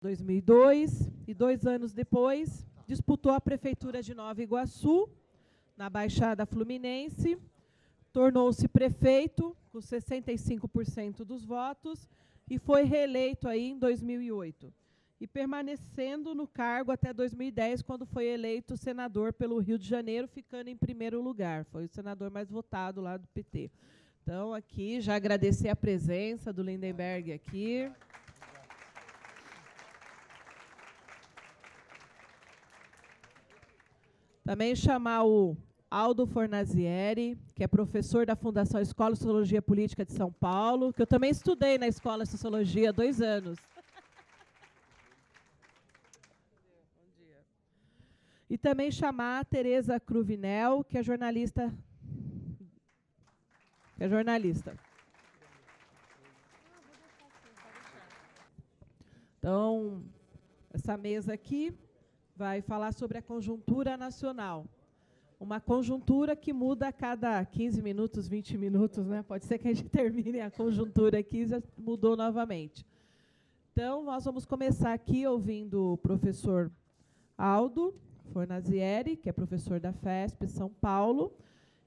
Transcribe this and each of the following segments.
2002 e 2 anos depois disputou a Prefeitura de Nova Iguaçu, na Baixada Fluminense, tornou-se prefeito com 65% dos votos e foi reeleito aí em 2008. E permanecendo no cargo até 2010, quando foi eleito senador pelo Rio de Janeiro, ficando em primeiro lugar. Foi o senador mais votado lá do PT. Então, aqui, já agradecer a presença do Lindenberg aqui. Também chamar o Aldo Fornazieri, que é professor da Fundação Escola de Sociologia Política de São Paulo, que eu também estudei na Escola de Sociologia há 2 anos. E também chamar a Tereza Cruvinel, que é jornalista. Então, essa mesa aqui vai falar sobre a conjuntura nacional. Uma conjuntura que muda a cada 15 minutos, 20 minutos, né? Pode ser que a gente termine a conjuntura aqui e já mudou novamente. Então, nós vamos começar aqui ouvindo o professor Aldo Fornazieri, que é professor da FESP São Paulo,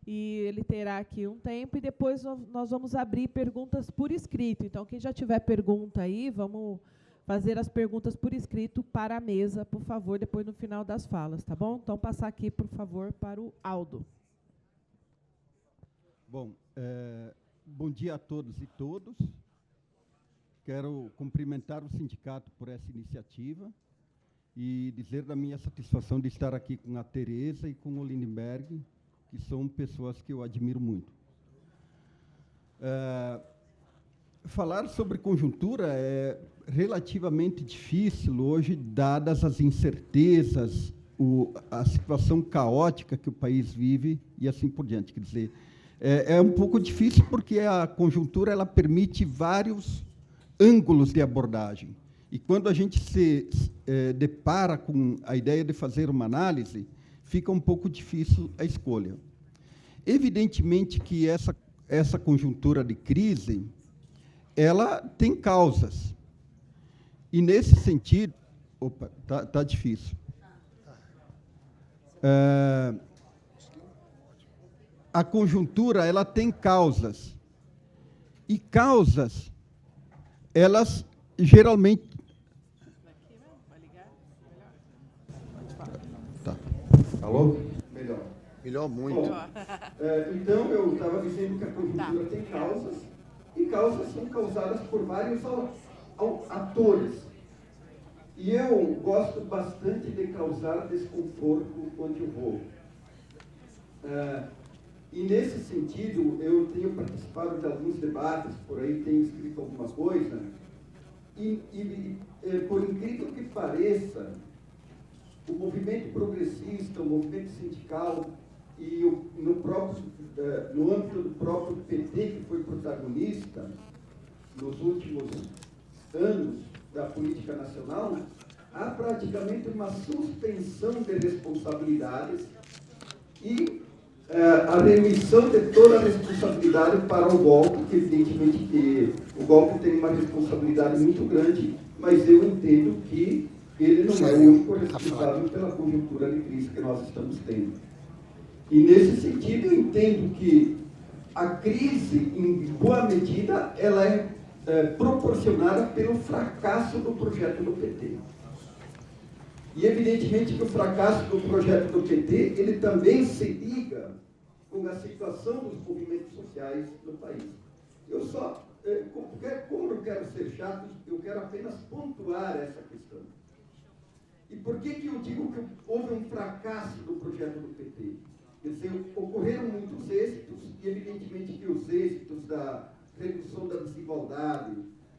e ele terá aqui um tempo, e depois nós vamos abrir perguntas por escrito. Então, quem já tiver pergunta aí, vamos fazer as perguntas por escrito para a mesa, por favor, depois no final das falas, tá bom? Então, passar aqui, por favor, para o Aldo. Bom, bom dia a todos e todas. Quero cumprimentar o sindicato por essa iniciativa e dizer da minha satisfação de estar aqui com a Tereza e com o Lindenberg, que são pessoas que eu admiro muito. Falar sobre conjuntura é relativamente difícil hoje, dadas as incertezas, a situação caótica que o país vive e assim por diante. Quer dizer, é um pouco difícil porque a conjuntura ela permite vários ângulos de abordagem. E quando a gente se depara com a ideia de fazer uma análise, fica um pouco difícil a escolha. Evidentemente que essa conjuntura de crise, ela tem causas. E, nesse sentido... Opa, tá difícil. A conjuntura, ela tem causas. E causas, elas geralmente... Tá. Alô? Melhor. Melhor muito. Bom, então, eu estava dizendo que a conjuntura tem causas, e causas são causadas por vários atores. E eu gosto bastante de causar desconforto onde eu vou. E, nesse sentido, eu tenho participado de alguns debates, por aí tenho escrito alguma coisa, e por incrível que pareça, o movimento progressista, o movimento sindical, e no âmbito do próprio PT, que foi protagonista nos últimos anos da política nacional, há praticamente uma suspensão de responsabilidades e a remissão de toda a responsabilidade para o golpe, que evidentemente que o golpe tem uma responsabilidade muito grande, mas eu entendo que ele não é o único responsável pela conjuntura de crise que nós estamos tendo. E, nesse sentido, eu entendo que a crise, em boa medida, ela é proporcionada pelo fracasso do projeto do PT. E, evidentemente, que o fracasso do projeto do PT, ele também se liga com a situação dos movimentos sociais no país. Eu só, como eu quero ser chato, eu quero apenas pontuar essa questão. E por que eu digo que houve um fracasso do projeto do PT? Quer dizer, ocorreram muitos êxitos, e evidentemente que os êxitos da redução da desigualdade,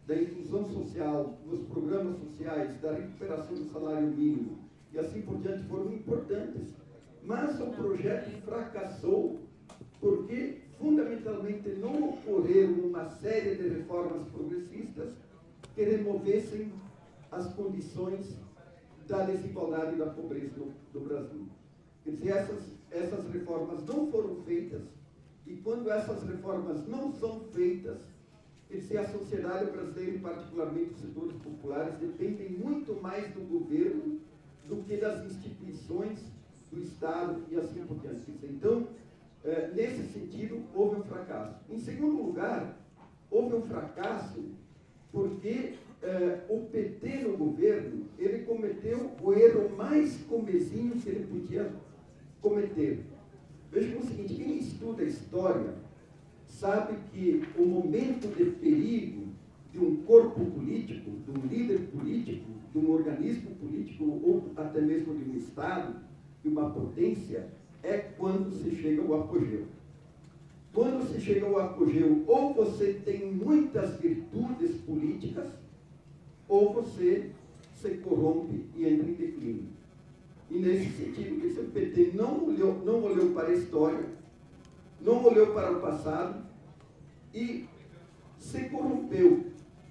da inclusão social, dos programas sociais, da recuperação do salário mínimo, e assim por diante, foram importantes. Mas o projeto fracassou porque, fundamentalmente, não ocorreram uma série de reformas progressistas que removessem as condições da desigualdade e da pobreza do Brasil. Quer dizer, essas reformas não foram feitas, e quando essas reformas não são feitas, que a sociedade brasileira, e particularmente os setores populares, dependem muito mais do governo do que das instituições do Estado e assim por diante. Então, nesse sentido, houve um fracasso. Em segundo lugar, houve um fracasso porque o PT no governo, ele cometeu o erro mais comezinho que ele podia cometer. Veja o seguinte, quem estuda história sabe que o momento de perigo de um corpo político, de um líder político, de um organismo político, ou até mesmo de um Estado, de uma potência, é quando se chega ao apogeu. Quando se chega ao apogeu, ou você tem muitas virtudes políticas, ou você se corrompe e entra em declínio. E nesse sentido, que o PT não olhou para a história, não olhou para o passado e se corrompeu.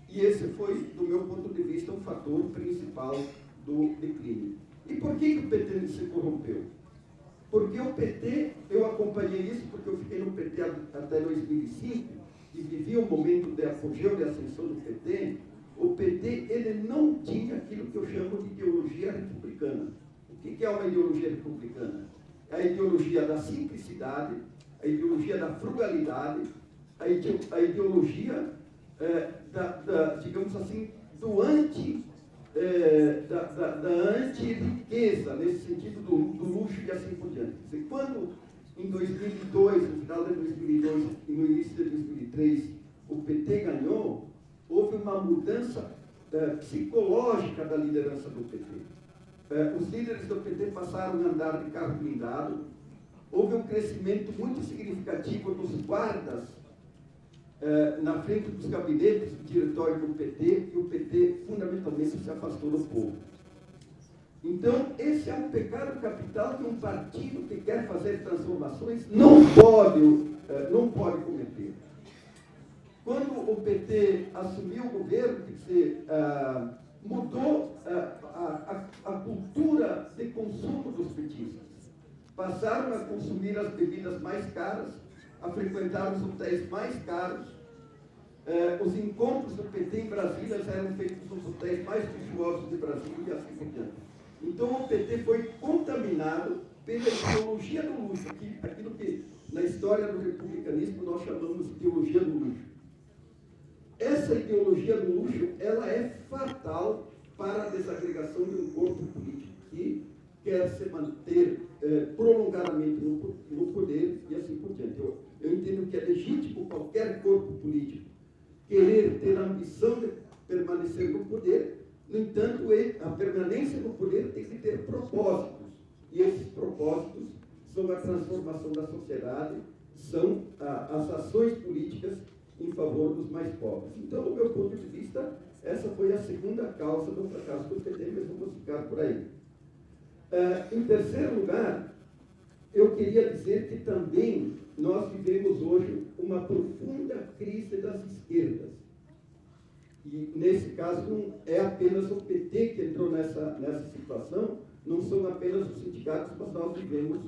E esse foi, do meu ponto de vista, um fator principal do declínio. E por que o PT se corrompeu? Porque o PT, eu acompanhei isso porque eu fiquei no PT até 2005 e vivi um momento de apogeu, de ascensão do PT. O PT, ele não tinha aquilo que eu chamo de ideologia republicana. O que é uma ideologia republicana? É a ideologia da simplicidade, a ideologia da frugalidade, a ideologia, digamos assim, do da anti-riqueza, nesse sentido do luxo e assim por diante. Quando, em 2002, no final de 2002 e no início de 2003, o PT ganhou, houve uma mudança psicológica da liderança do PT. Os líderes do PT passaram a andar de carro blindado, houve um crescimento muito significativo dos guardas na frente dos gabinetes do diretório do PT, e o PT fundamentalmente se afastou do povo. Então, esse é um pecado capital que um partido que quer fazer transformações não pode cometer. Quando o PT assumiu o governo, mudou a cultura de consumo dos petistas. Passaram a consumir as bebidas mais caras, a frequentar os hotéis mais caros. Os encontros do PT em Brasília eram feitos nos hotéis mais luxuosos de Brasília e assim por diante. Então o PT foi contaminado pela ideologia do luxo, aquilo que na história do republicanismo nós chamamos de ideologia do luxo. Essa ideologia do luxo, ela é fatal para a desagregação de um corpo político que quer se manter prolongadamente no poder e assim por diante. Eu entendo que é legítimo qualquer corpo político querer ter a ambição de permanecer no poder, no entanto, a permanência no poder tem que ter propósitos, e esses propósitos são a transformação da sociedade, são as ações políticas em favor dos mais pobres. Então, do meu ponto de vista, essa foi a segunda causa do fracasso do PT, mas vamos ficar por aí. Em terceiro lugar, eu queria dizer que também nós vivemos hoje uma profunda crise das esquerdas. E, nesse caso, não é apenas o PT que entrou nessa situação, não são apenas os sindicatos, mas nós vivemos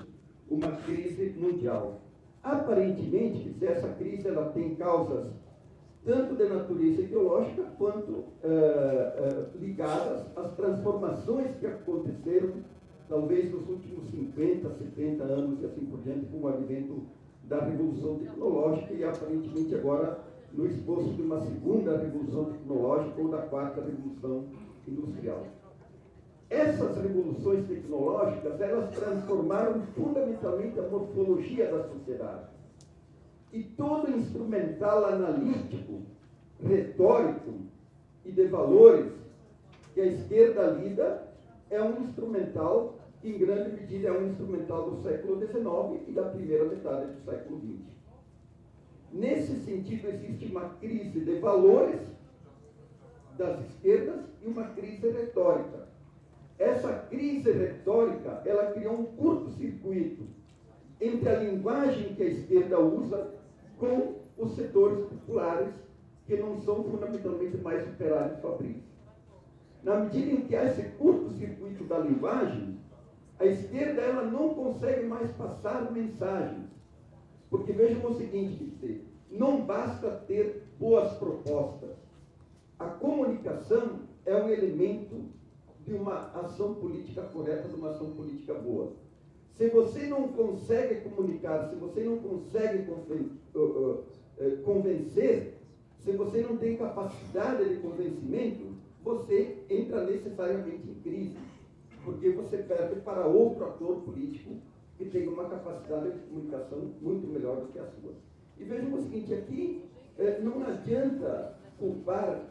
uma crise mundial. Aparentemente, essa crise ela tem causas tanto de natureza ideológica quanto ligadas às transformações que aconteceram, talvez nos últimos 50, 70 anos e assim por diante, com o advento da Revolução Tecnológica e aparentemente agora no esboço de uma segunda Revolução Tecnológica ou da quarta Revolução Industrial. Essas revoluções tecnológicas, elas transformaram fundamentalmente a morfologia da sociedade. E todo instrumental analítico, retórico e de valores que a esquerda lida é um instrumental que, em grande medida, é um instrumental do século XIX e da primeira metade do século XX. Nesse sentido, existe uma crise de valores das esquerdas e uma crise retórica. Essa crise retórica, ela criou um curto-circuito entre a linguagem que a esquerda usa com os setores populares, que não são fundamentalmente mais operários fabris. Na medida em que há esse curto-circuito da linguagem, a esquerda ela não consegue mais passar mensagens. Porque vejam o seguinte, não basta ter boas propostas. A comunicação é um elemento de uma ação política correta, de uma ação política boa. Se você não consegue comunicar, se você não consegue convencer, se você não tem capacidade de convencimento, você entra necessariamente em crise, porque você perde para outro ator político que tem uma capacidade de comunicação muito melhor do que a sua. E vejam o seguinte, aqui não adianta culpar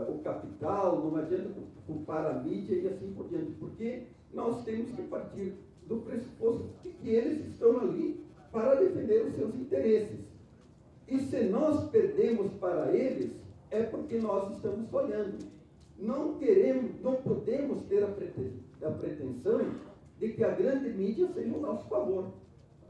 o capital, não adianta culpar a mídia e assim por diante, porque nós temos que partir do pressuposto de que eles estão ali para defender os seus interesses. E se nós perdemos para eles, é porque nós estamos falhando. Não podemos ter a pretensão de que a grande mídia seja ao nosso favor.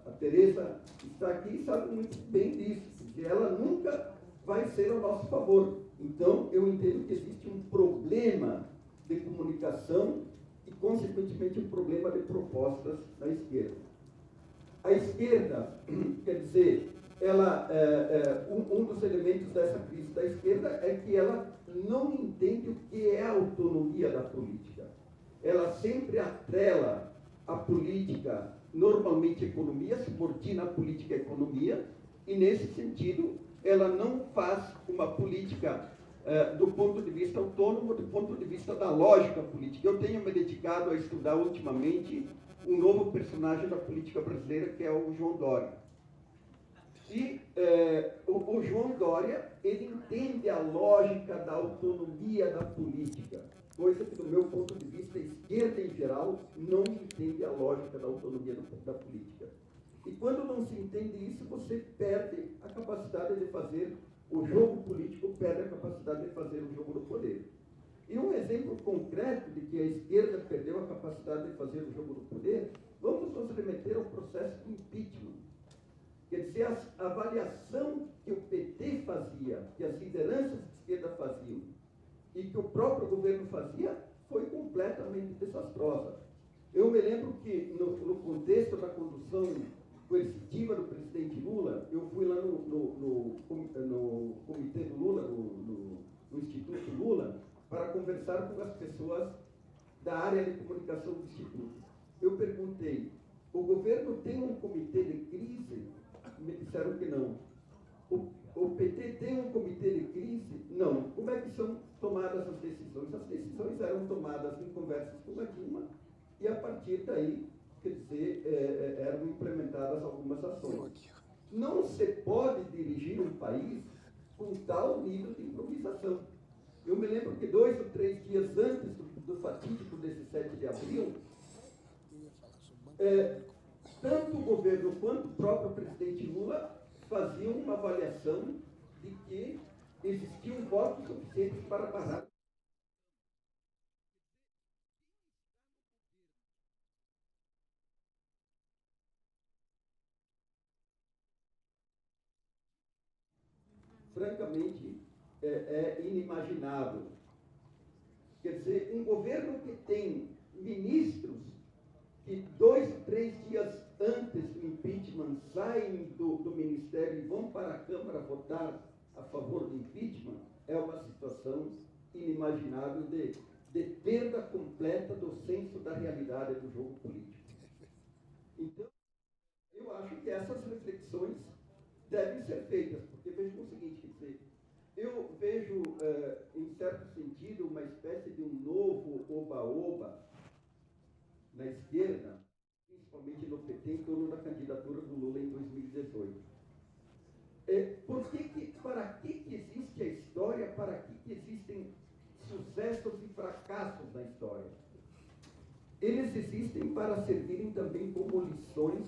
A Tereza está aqui e sabe muito bem disso, que ela nunca vai ser ao nosso favor. Então, eu entendo que existe um problema de comunicação e, consequentemente, um problema de propostas na esquerda. A esquerda, quer dizer, um dos elementos dessa crise da esquerda é que ela não entende o que é a autonomia da política. Ela sempre atrela a política, normalmente a economia, subordina a política à economia, e, nesse sentido, ela não faz uma política do ponto de vista autônomo, do ponto de vista da lógica política. Eu tenho me dedicado a estudar ultimamente um novo personagem da política brasileira, que é o João Dória. E o João Dória, ele entende a lógica da autonomia da política, coisa que, do meu ponto de vista, a esquerda em geral não entende a lógica da autonomia da política. E quando não se entende isso, você perde a capacidade de fazer o jogo político, perde a capacidade de fazer o jogo do poder. E um exemplo concreto de que a esquerda perdeu a capacidade de fazer o jogo do poder, vamos nos remeter ao processo de impeachment. Quer dizer, a avaliação que o PT fazia, que as lideranças de esquerda faziam, e que o próprio governo fazia, foi completamente desastrosa. Eu me lembro que, no contexto da condução coercitiva do presidente Lula, eu fui lá no comitê do Lula, no Instituto Lula, para conversar com as pessoas da área de comunicação do Instituto. Eu perguntei, o governo tem um comitê de crise? Me disseram que não. O PT tem um comitê de crise? Não. Como é que são tomadas as decisões? As decisões eram tomadas em conversas com a Dilma e, a partir daí, quer dizer, eram implementadas algumas ações. Não se pode dirigir um país com tal nível de improvisação. Eu me lembro que 2 ou 3 dias antes do fatídico 17 de abril, tanto o governo quanto o próprio presidente Lula faziam uma avaliação de que existiam votos suficientes para barrar. Francamente, é inimaginável. Quer dizer, um governo que tem ministros que 2 ou 3 dias antes do impeachment saem do ministério e vão para a Câmara votar a favor do impeachment, é uma situação inimaginável de perda completa do senso da realidade do jogo político. Então, eu acho que essas reflexões devem ser feitas, porque vejam o seguinte, quer dizer, eu vejo, em certo sentido, uma espécie de um novo oba-oba na esquerda, principalmente no PT, em torno da candidatura do Lula em 2018. Para que existe a história? Para que existem sucessos e fracassos na história? Eles existem para servirem também como lições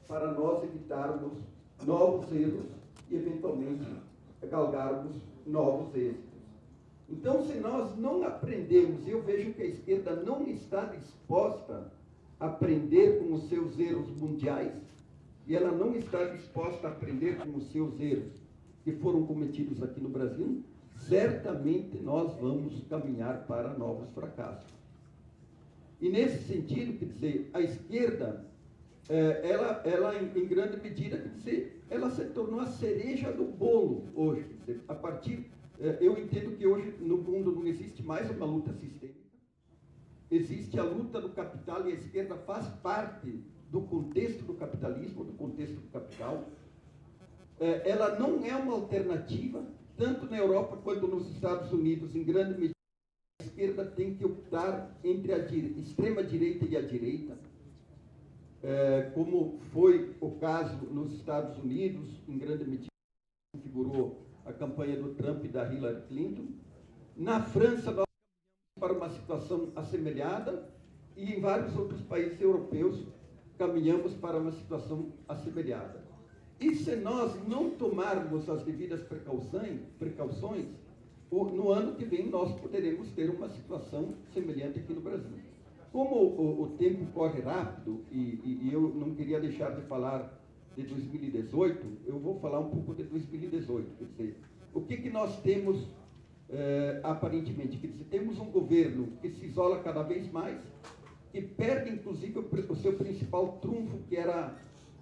para nós evitarmos novos erros e, eventualmente, galgarmos novos êxitos. Então, se nós não aprendemos, eu vejo que a esquerda não está disposta a aprender com os seus erros mundiais, e ela não está disposta a aprender com os seus erros que foram cometidos aqui no Brasil, certamente nós vamos caminhar para novos fracassos. E nesse sentido, quer dizer, a esquerda ela em grande medida, quer dizer, ela se tornou a cereja do bolo hoje. Quer dizer, a partir, eu entendo que hoje no mundo não existe mais uma luta sistêmica, existe a luta do capital e a esquerda faz parte do contexto do capitalismo, do contexto do capital. Ela não é uma alternativa, tanto na Europa quanto nos Estados Unidos, em grande medida, a esquerda tem que optar entre a extrema-direita e a direita, como foi o caso nos Estados Unidos, em grande medida, configurou a campanha do Trump e da Hillary Clinton. Na França, nós caminhamos para uma situação assemelhada, e em vários outros países europeus caminhamos para uma situação assemelhada. E se nós não tomarmos as devidas precauções, no ano que vem nós poderemos ter uma situação semelhante aqui no Brasil. Como o tempo corre rápido, e eu não queria deixar de falar de 2018, eu vou falar um pouco de 2018. Quer dizer, o que nós temos aparentemente? Quer dizer, temos um governo que se isola cada vez mais, que perde inclusive o seu principal trunfo, que era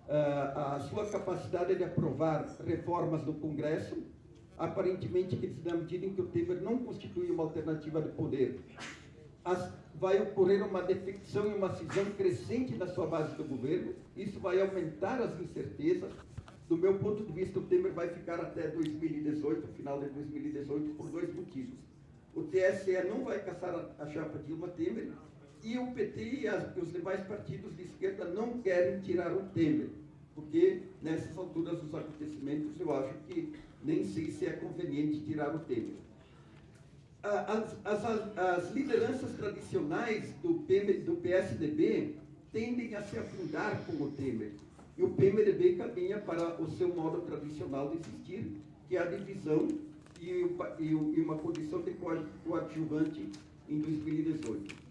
a sua capacidade de aprovar reformas no Congresso. Aparentemente, quer dizer, na medida em que o Temer não constitui uma alternativa de poder, vai ocorrer uma defecção e uma cisão crescente na sua base do governo. Isso vai aumentar as incertezas. Do meu ponto de vista, o Temer vai ficar até 2018, final de 2018, por dois motivos. O TSE não vai caçar a chapa Dilma Temer, e o PT e os demais partidos de esquerda não querem tirar o Temer, porque nessas alturas dos acontecimentos eu acho que nem sei se é conveniente tirar o Temer. As lideranças tradicionais do PSDB tendem a se afundar com o Temer, e o PMDB caminha para o seu modo tradicional de existir, que é a divisão e uma condição de coadjuvante em 2018.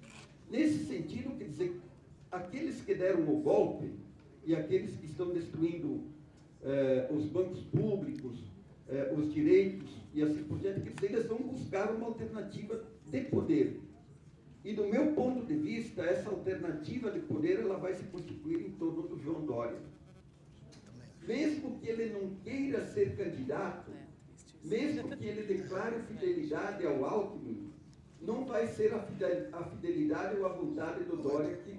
Nesse sentido, quer dizer, aqueles que deram o golpe e aqueles que estão destruindo os bancos públicos, os direitos e assim por diante, quer dizer, eles vão buscar uma alternativa de poder. E do meu ponto de vista, essa alternativa de poder ela vai se constituir em torno do João Dória. Mesmo que ele não queira ser candidato, mesmo que ele declare fidelidade ao Alckmin, não vai ser a fidelidade ou a vontade do Dória que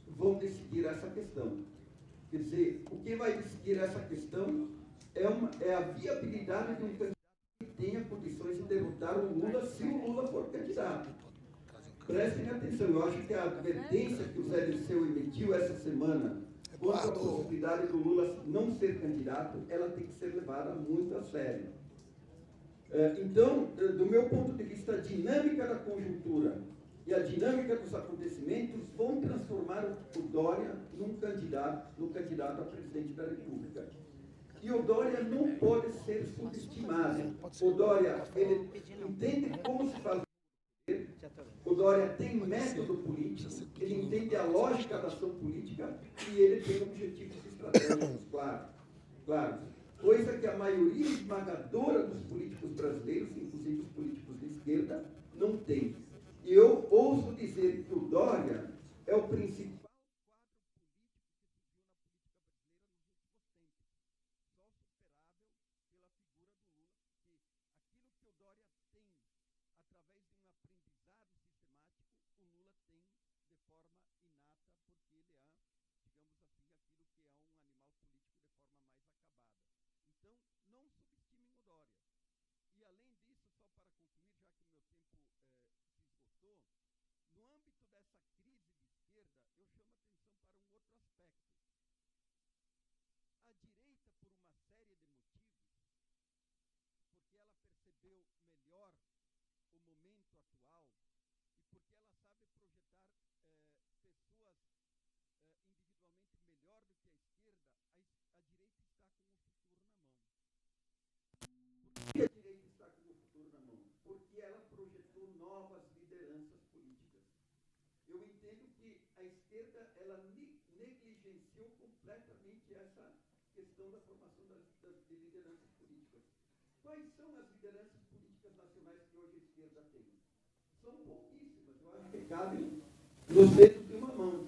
vão decidir essa questão. Quer dizer, o que vai decidir essa questão é a viabilidade de um candidato que tenha condições de derrotar o Lula, se o Lula for candidato. Prestem atenção, eu acho que a advertência que o Zé Dirceu emitiu essa semana quanto à possibilidade do Lula não ser candidato, ela tem que ser levada muito a sério. Então, do meu ponto de vista, a dinâmica da conjuntura e a dinâmica dos acontecimentos vão transformar o Dória no candidato a presidente da República. E o Dória não pode ser subestimado. O Dória, ele entende como se faz. O Dória tem método político, ele entende a lógica da ação política e ele tem objetivos estratégicos claros. Coisa que a maioria esmagadora dos políticos brasileiros, inclusive os políticos de esquerda, não tem. E eu ouso dizer que o Dória é o principal melhor o momento atual e porque ela sabe projetar pessoas individualmente melhor do que a esquerda, a direita está com o futuro na mão. Por que a direita está com o futuro na mão? Porque ela projetou novas lideranças políticas. Eu entendo que a esquerda ela negligenciou completamente essa questão da formação de lideranças políticas. Quais são as lideranças políticas nacionais que hoje a esquerda tem? São pouquíssimas, eu acho que cabem nos dedos de uma mão.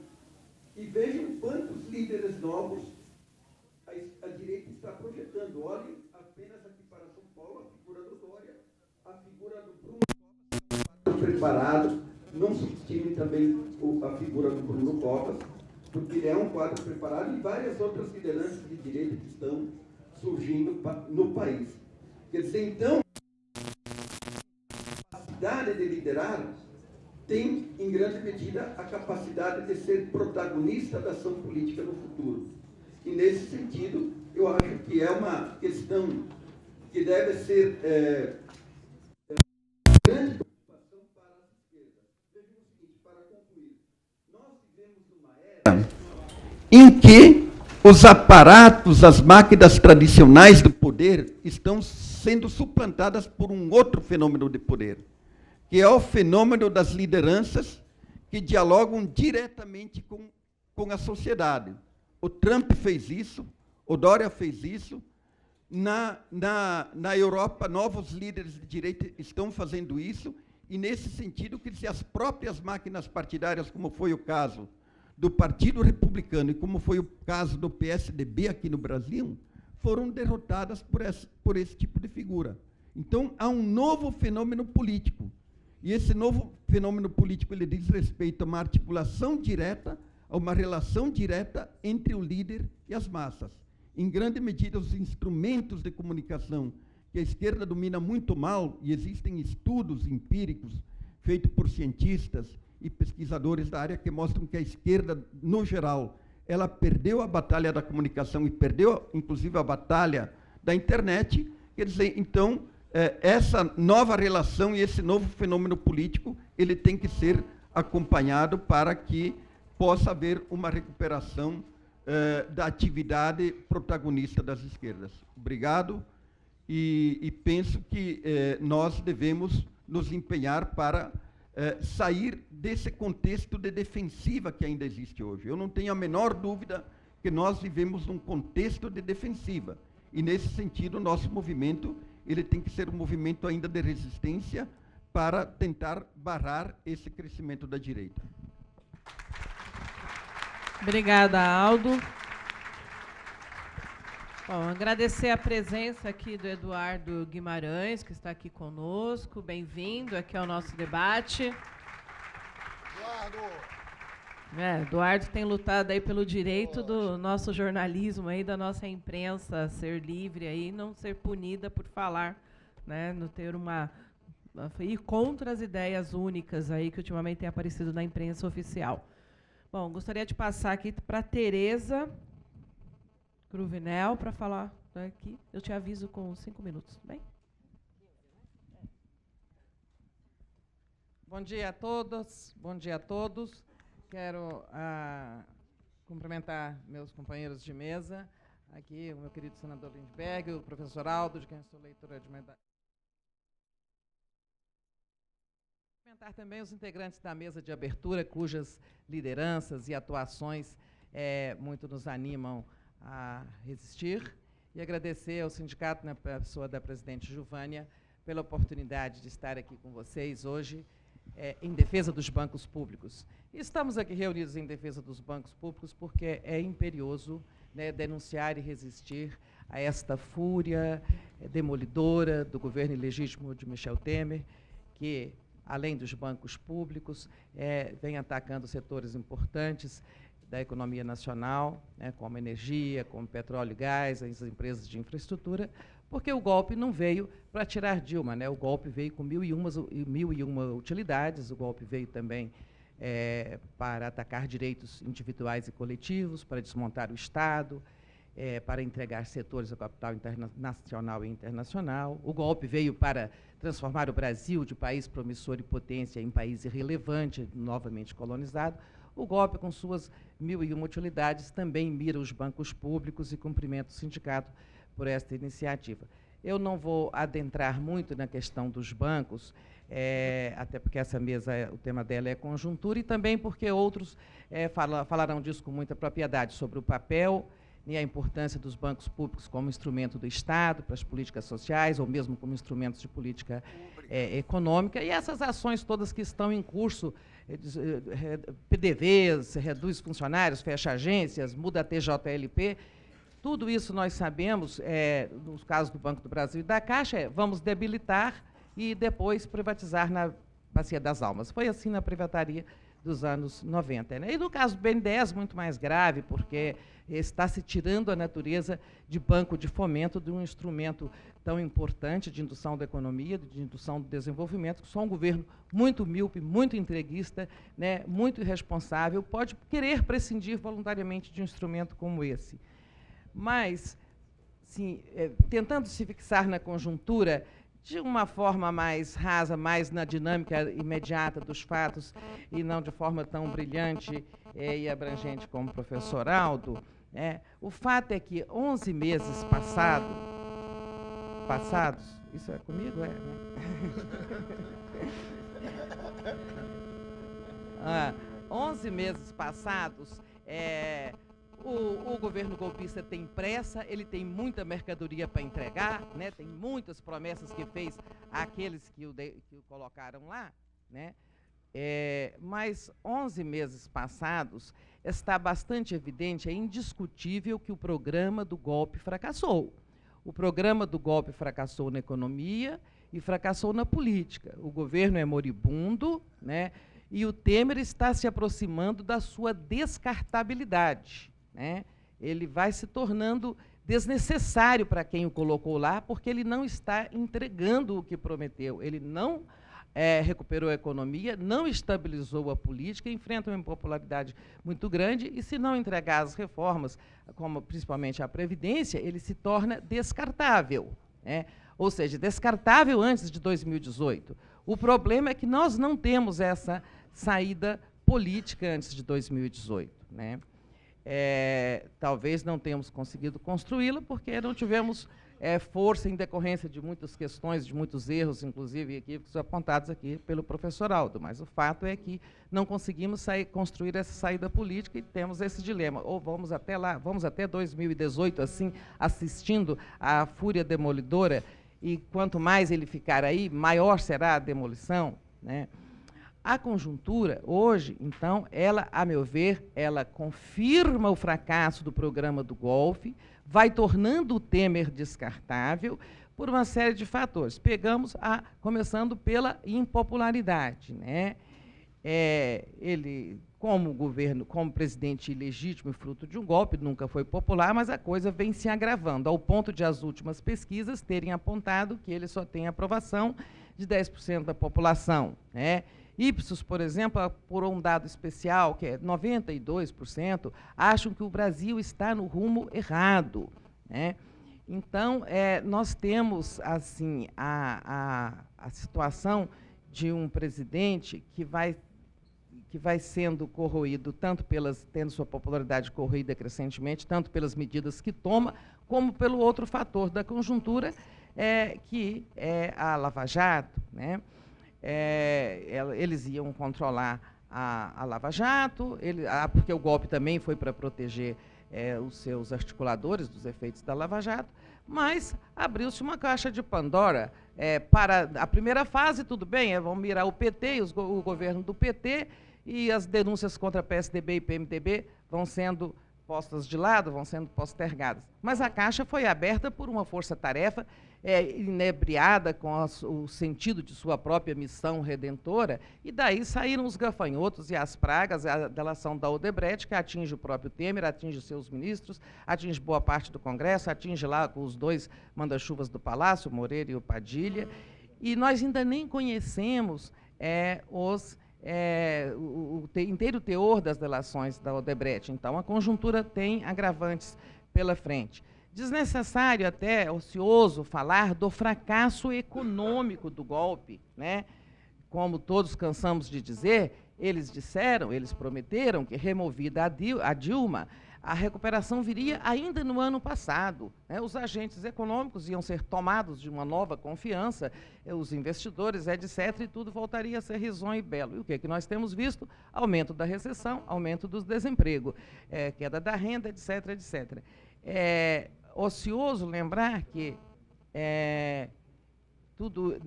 E vejam quantos líderes líderes novos a direita está projetando. Olhem apenas aqui para São Paulo a figura do Dória, a figura do Bruno Covas, preparado. Não subestimem também a figura do Bruno Covas, porque ele é um quadro preparado, e várias outras lideranças de direita que estão surgindo no país. Quer dizer, então, a capacidade de liderar tem, em grande medida, a capacidade de ser protagonista da ação política no futuro. E, nesse sentido, eu acho que é uma questão que deve ser grande preocupação para as esquerdas. Veja o seguinte, para concluir, nós vivemos numa era em que os aparatos, as máquinas tradicionais do poder estão sendo suplantadas por um outro fenômeno de poder, que é o fenômeno das lideranças que dialogam diretamente com a sociedade. O Trump fez isso, o Dória fez isso. Na Europa, novos líderes de direita estão fazendo isso, e, nesse sentido, que as próprias máquinas partidárias, como foi o caso do Partido Republicano e como foi o caso do PSDB aqui no Brasil, foram derrotadas por esse tipo de figura. Então, há um novo fenômeno político, e esse novo fenômeno político ele diz respeito a uma articulação direta, a uma relação direta entre o líder e as massas. Em grande medida, os instrumentos de comunicação que a esquerda domina muito mal, e existem estudos empíricos feitos por cientistas e pesquisadores da área que mostram que a esquerda, no geral, ela perdeu a batalha da comunicação e perdeu, inclusive, a batalha da internet. Quer dizer, então, essa nova relação e esse novo fenômeno político, ele tem que ser acompanhado para que possa haver uma recuperação da atividade protagonista das esquerdas. Obrigado, e penso que nós devemos nos empenhar para sair desse contexto de defensiva que ainda existe hoje. Eu não tenho a menor dúvida que nós vivemos num contexto de defensiva, e, nesse sentido, o nosso movimento ele tem que ser um movimento ainda de resistência para tentar barrar esse crescimento da direita. Obrigada, Aldo. Bom, agradecer a presença aqui do Eduardo Guimarães, que está aqui conosco. Bem-vindo aqui ao nosso debate. Eduardo tem lutado aí pelo direito do nosso jornalismo, aí, da nossa imprensa ser livre e não ser punida por falar, né, não ter ir contra as ideias únicas aí que ultimamente têm aparecido na imprensa oficial. Bom, gostaria de passar aqui para a Tereza Cruvinel para falar aqui. Eu te aviso com 5 minutos, bem? Bom dia a todas, bom dia a todos. Quero cumprimentar meus companheiros de mesa, aqui o meu querido senador Lindbergh, o professor Aldo, de quem sou leitora de medalha. Cumprimentar também os integrantes da mesa de abertura, cujas lideranças e atuações muito nos animam a resistir, e agradecer ao sindicato, na pessoa da presidente Juvânia, pela oportunidade de estar aqui com vocês hoje, em defesa dos bancos públicos. E estamos aqui reunidos em defesa dos bancos públicos porque é imperioso, né, denunciar e resistir a esta fúria demolidora do governo ilegítimo de Michel Temer, que, além dos bancos públicos, vem atacando setores importantes da economia nacional, né, como energia, como petróleo e gás, as empresas de infraestrutura, porque o golpe não veio para tirar Dilma, né? O golpe veio com mil e uma utilidades, o golpe veio também para atacar direitos individuais e coletivos, para desmontar o Estado, para entregar setores ao capital nacional e internacional. O golpe veio para transformar o Brasil de país promissor e potência em país irrelevante, novamente colonizado. O golpe, com suas 1001 utilidades, também mira os bancos públicos e cumprimenta o sindicato por esta iniciativa. Eu não vou adentrar muito na questão dos bancos, até porque essa mesa, o tema dela é conjuntura, e também porque outros falarão disso com muita propriedade, sobre o papel, nem a importância dos bancos públicos como instrumento do Estado para as políticas sociais, ou mesmo como instrumentos de política econômica, e essas ações todas que estão em curso, PDVs, reduz funcionários, fecha agências, muda a TJLP, tudo isso nós sabemos, nos casos do Banco do Brasil e da Caixa, vamos debilitar e depois privatizar na Bacia das Almas. Foi assim na privataria dos anos 90. Né? E no caso do BNDES, muito mais grave, porque está se tirando a natureza de banco de fomento de um instrumento tão importante de indução da economia, de indução do desenvolvimento, que só um governo muito míope, muito entreguista, né, muito irresponsável, pode querer prescindir voluntariamente de um instrumento como esse. Mas, sim, tentando se fixar na conjuntura, de uma forma mais rasa, mais na dinâmica imediata dos fatos, e não de forma tão brilhante e abrangente como o professor Aldo, o fato é que 11 meses passados, isso é comigo? Né? 11 meses passados, o governo golpista tem pressa, ele tem muita mercadoria para entregar, né, tem muitas promessas que fez àqueles que o colocaram lá, né, mas 11 meses passados está bastante evidente, é indiscutível que o programa do golpe fracassou. O programa do golpe fracassou na economia e fracassou na política. O governo é moribundo, né, e o Temer está se aproximando da sua descartabilidade. Né? Ele vai se tornando desnecessário para quem o colocou lá, porque ele não está entregando o que prometeu. Ele não recuperou a economia, não estabilizou a política, enfrenta uma impopularidade muito grande, e se não entregar as reformas, como principalmente a Previdência, ele se torna descartável. Né? Ou seja, descartável antes de 2018. O problema é que nós não temos essa saída política antes de 2018. Né? Talvez não tenhamos conseguido construí-la porque não tivemos força em decorrência de muitas questões, de muitos erros, inclusive equívocos apontados aqui pelo professor Aldo. Mas o fato é que não conseguimos construir essa saída política e temos esse dilema. Ou vamos até lá, vamos até 2018, assim, assistindo à fúria demolidora, e quanto mais ele ficar aí, maior será a demolição. Né? A conjuntura, hoje, então, ela, a meu ver, ela confirma o fracasso do programa do golpe, vai tornando o Temer descartável por uma série de fatores. Começando pela impopularidade. Né? Ele, como governo, como presidente ilegítimo e fruto de um golpe, nunca foi popular, mas a coisa vem se agravando, ao ponto de as últimas pesquisas terem apontado que ele só tem aprovação de 10% da população. Né? Ipsos, por exemplo, por um dado especial, que é 92%, acham que o Brasil está no rumo errado. Né? Então, nós temos assim, a situação de um presidente que vai sendo corroído, tendo sua popularidade corroída crescentemente, tanto pelas medidas que toma, como pelo outro fator da conjuntura, que é a Lava Jato. Né? Eles iam controlar a Lava Jato, porque o golpe também foi para proteger os seus articuladores dos efeitos da Lava Jato, mas abriu-se uma caixa de Pandora. Para a primeira fase, tudo bem, vão mirar o PT e o governo do PT, e as denúncias contra PSDB e PMDB vão sendo postas de lado, vão sendo postergadas. Mas a caixa foi aberta por uma força-tarefa inebriada com o sentido de sua própria missão redentora, e daí saíram os gafanhotos e as pragas, a delação da Odebrecht, que atinge o próprio Temer, atinge seus ministros, atinge boa parte do Congresso, atinge lá os dois manda-chuvas do Palácio, o Moreira e o Padilha, e nós ainda nem conhecemos o inteiro teor das delações da Odebrecht. Então, a conjuntura tem agravantes pela frente. Desnecessário, até ocioso, falar do fracasso econômico do golpe. Né? Como todos cansamos de dizer, eles prometeram que, removida a Dilma, a recuperação viria ainda no ano passado. Né? Os agentes econômicos iam ser tomados de uma nova confiança, os investidores, etc., e tudo voltaria a ser risonho e belo. E o que é que nós temos visto? Aumento da recessão, aumento do desemprego, queda da renda, etc., etc. É ocioso lembrar que tudo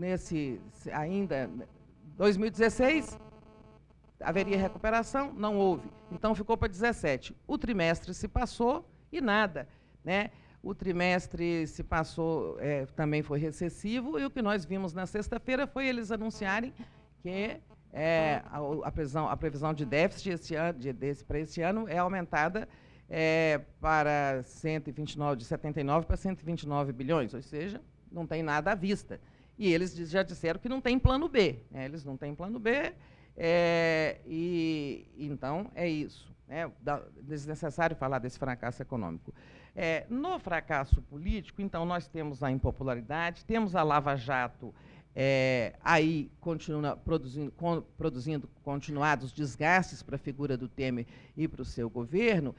ainda 2016 haveria recuperação, não houve. Então ficou para 17. O trimestre se passou e nada, né? O trimestre se passou, também foi recessivo, e o que nós vimos na sexta-feira foi eles anunciarem que a previsão de déficit para esse ano é aumentada para 129, de 79 para 129 bilhões, ou seja, não tem nada à vista. E eles já disseram que não tem plano B, né? Eles não têm plano B, e então é isso. É desnecessário falar desse fracasso econômico. No fracasso político, então, nós temos a impopularidade, temos a Lava Jato aí produzindo continuados desgastes para a figura do Temer e para o seu governo,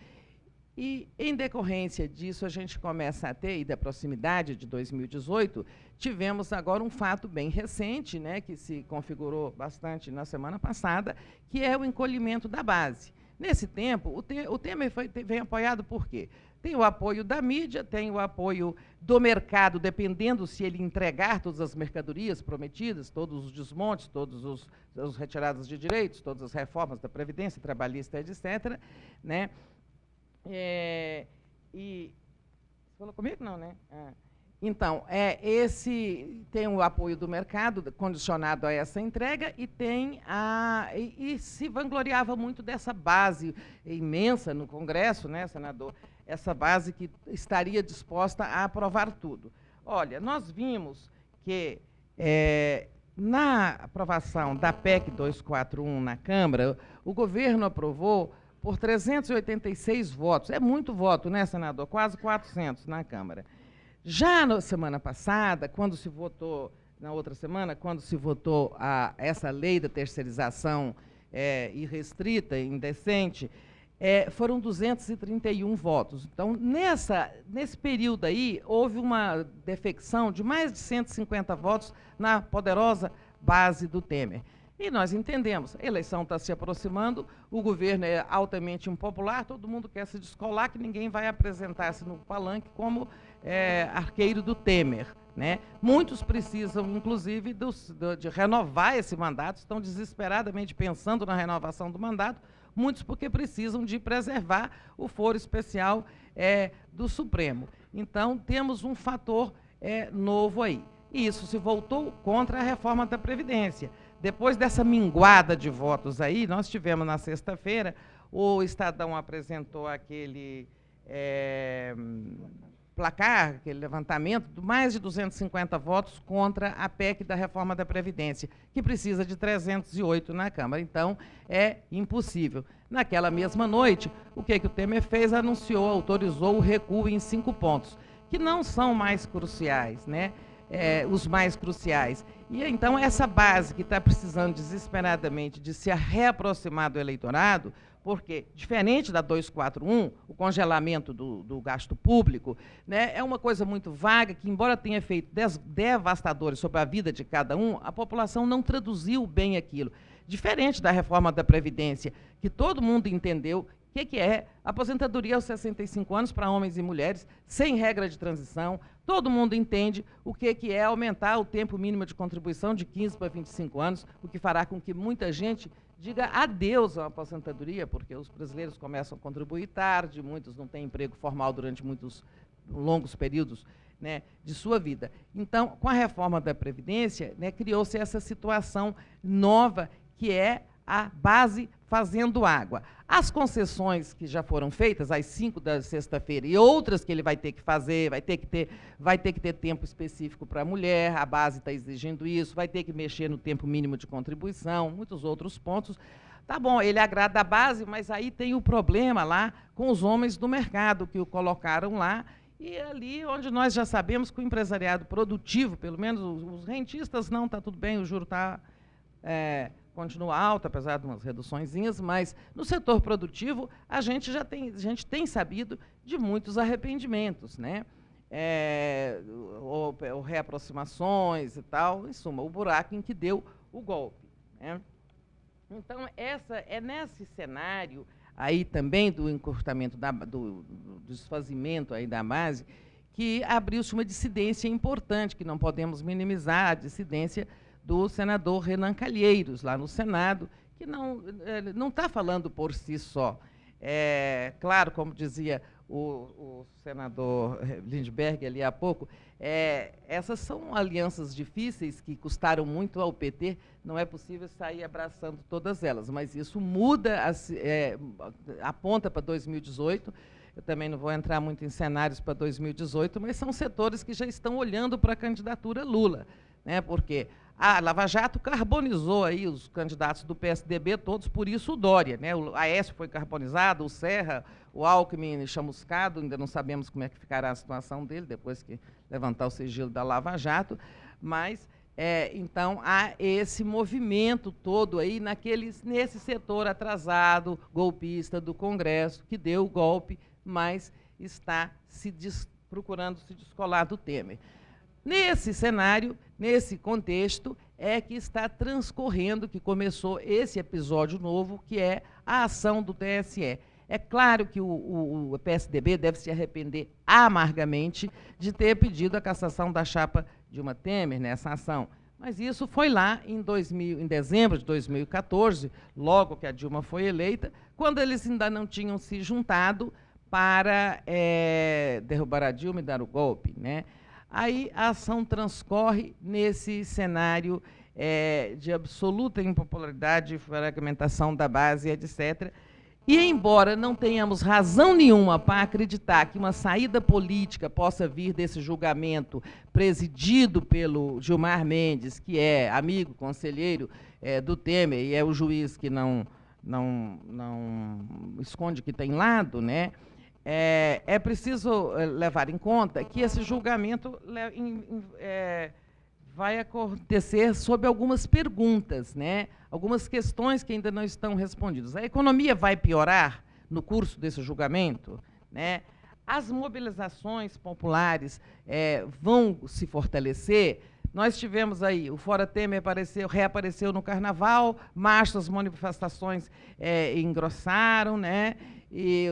e, em decorrência disso, a gente começa a ter, e da proximidade de 2018, tivemos agora um fato bem recente, né, que se configurou bastante na semana passada, que é o encolhimento da base. Nesse tempo, o Temer vem apoiado por quê? Tem o apoio da mídia, tem o apoio do mercado, dependendo se ele entregar todas as mercadorias prometidas, todos os desmontes, todos os retiradas de direitos, todas as reformas da Previdência trabalhista, etc., né? Você falou comigo? Não, né? Então, esse tem o apoio do mercado, condicionado a essa entrega, e tem e se vangloriava muito dessa base imensa no Congresso, né, senador? Essa base que estaria disposta a aprovar tudo. Olha, nós vimos que na aprovação da PEC 241 na Câmara, o governo aprovou por 386 votos. É muito voto, né, senador? Quase 400 na Câmara. Já na semana passada, quando se votou, na outra semana, quando se votou essa lei da terceirização irrestrita, indecente, foram 231 votos. Então, nesse período aí, houve uma defecção de mais de 150 votos na poderosa base do Temer. E nós entendemos, a eleição está se aproximando, o governo é altamente impopular, todo mundo quer se descolar, que ninguém vai apresentar-se no palanque como arqueiro do Temer, né? Muitos precisam, inclusive, de renovar esse mandato, estão desesperadamente pensando na renovação do mandato, muitos porque precisam de preservar o foro especial do Supremo. Então, temos um fator novo aí. E isso se voltou contra a reforma da Previdência. Depois dessa minguada de votos aí, nós tivemos na sexta-feira, o Estadão apresentou aquele placar, aquele levantamento, de mais de 250 votos contra a PEC da reforma da Previdência, que precisa de 308 na Câmara. Então, é impossível. Naquela mesma noite, o que o Temer fez? Autorizou o recuo em 5 pontos, que não são mais cruciais, né? Os mais cruciais. E, então, essa base que está precisando desesperadamente de se reaproximar do eleitorado, porque, diferente da 241, o congelamento do gasto público, né, é uma coisa muito vaga, que, embora tenha efeitos devastadores sobre a vida de cada um, a população não traduziu bem aquilo. Diferente da reforma da Previdência, que todo mundo entendeu o que é aposentadoria aos 65 anos para homens e mulheres, sem regra de transição. Todo mundo entende o que é aumentar o tempo mínimo de contribuição de 15 para 25 anos, o que fará com que muita gente diga adeus à aposentadoria, porque os brasileiros começam a contribuir tarde, muitos não têm emprego formal durante muitos longos períodos, né, de sua vida. Então, com a reforma da Previdência, né, criou-se essa situação nova, que é a base fazendo água. As concessões que já foram feitas, às 5 da sexta-feira, e outras que ele vai ter que fazer, vai ter que ter tempo específico para a mulher, a base está exigindo isso, vai ter que mexer no tempo mínimo de contribuição, muitos outros pontos. Tá bom, ele agrada a base, mas aí tem o problema lá com os homens do mercado, que o colocaram lá, e ali onde nós já sabemos que o empresariado produtivo, pelo menos os rentistas, não, está tudo bem, o juro está... continua alto, apesar de umas reduçõees, mas no setor produtivo a gente tem sabido de muitos arrependimentos, né? Ou reaproximações e tal, em suma, o buraco em que deu o golpe, né? Então, é nesse cenário aí também do encurtamento, do desfazimento aí da base, que abriu-se uma dissidência importante, que não podemos minimizar, a dissidência do senador Renan Calheiros, lá no Senado, que não está falando por si só. Claro, como dizia o senador Lindbergh ali há pouco, essas são alianças difíceis que custaram muito ao PT, não é possível sair abraçando todas elas, mas isso muda, aponta para 2018, eu também não vou entrar muito em cenários para 2018, mas são setores que já estão olhando para a candidatura Lula, né, porque a Lava Jato carbonizou aí os candidatos do PSDB todos, por isso o Dória, né? O Aécio foi carbonizado, o Serra, o Alckmin chamuscado, ainda não sabemos como é que ficará a situação dele depois que levantar o sigilo da Lava Jato, mas então há esse movimento todo aí nesse setor atrasado, golpista do Congresso, que deu o golpe, mas está procurando se descolar do Temer. Nesse cenário, nesse contexto, é que está transcorrendo, que começou esse episódio novo, que é a ação do TSE. É claro que o PSDB deve se arrepender amargamente de ter pedido a cassação da chapa Dilma Temer nessa ação. Mas isso foi lá em dezembro de 2014, logo que a Dilma foi eleita, quando eles ainda não tinham se juntado para derrubar a Dilma e dar o golpe, né? Aí a ação transcorre nesse cenário de absoluta impopularidade, fragmentação da base, etc. E, embora não tenhamos razão nenhuma para acreditar que uma saída política possa vir desse julgamento presidido pelo Gilmar Mendes, que é amigo, conselheiro do Temer, e é o juiz que não esconde que tem lado, né? É preciso levar em conta que esse julgamento vai acontecer sob algumas perguntas, né? Algumas questões que ainda não estão respondidas. A economia vai piorar no curso desse julgamento, né? As mobilizações populares vão se fortalecer. Nós tivemos aí, o Fora Temer reapareceu no Carnaval, marchas, manifestações engrossaram, né? E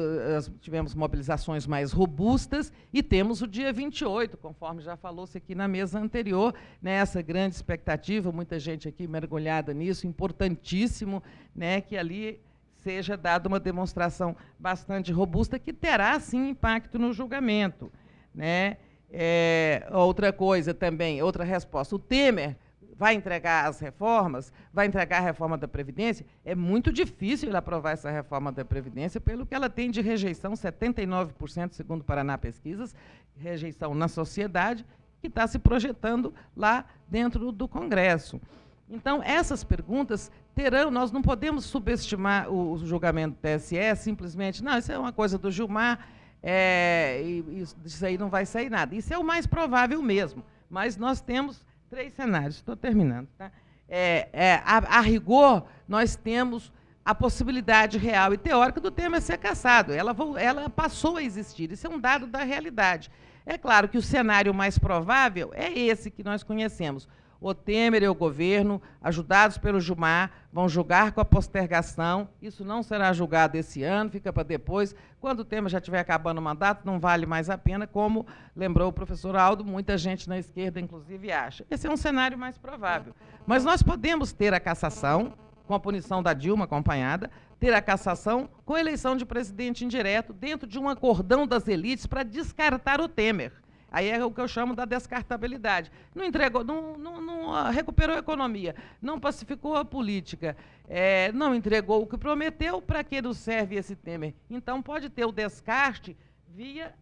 tivemos mobilizações mais robustas, e temos o dia 28, conforme já falou-se aqui na mesa anterior, né, essa grande expectativa, muita gente aqui mergulhada nisso, importantíssimo, né, que ali seja dada uma demonstração bastante robusta, que terá, sim, impacto no julgamento, né? Outra coisa também, outra resposta, o Temer vai entregar as reformas, vai entregar a reforma da Previdência. É muito difícil ele aprovar essa reforma da Previdência, pelo que ela tem de rejeição, 79%, segundo Paraná Pesquisas, rejeição na sociedade, que está se projetando lá dentro do Congresso. Então, essas perguntas nós não podemos subestimar o julgamento do TSE, simplesmente, não, isso é uma coisa do Gilmar, isso aí não vai sair nada. Isso é o mais provável mesmo, mas nós temos 3 cenários, estou terminando. Tá? A rigor, nós temos a possibilidade real e teórica do Temer ser cassado. Ela passou a existir, isso é um dado da realidade. É claro que o cenário mais provável é esse que nós conhecemos. O Temer e o governo, ajudados pelo Gilmar, vão julgar com a postergação. Isso não será julgado esse ano, fica para depois. Quando o Temer já estiver acabando o mandato, não vale mais a pena, como lembrou o professor Aldo, muita gente na esquerda, inclusive, acha. Esse é um cenário mais provável. Mas nós podemos ter a cassação, com a punição da Dilma acompanhada, ter a cassação com a eleição de presidente indireto, dentro de um acordão das elites para descartar o Temer. Aí é o que eu chamo da descartabilidade. Não entregou, não recuperou a economia, não pacificou a política, não entregou o que prometeu, para que nos serve esse Temer? Então, pode ter o descarte via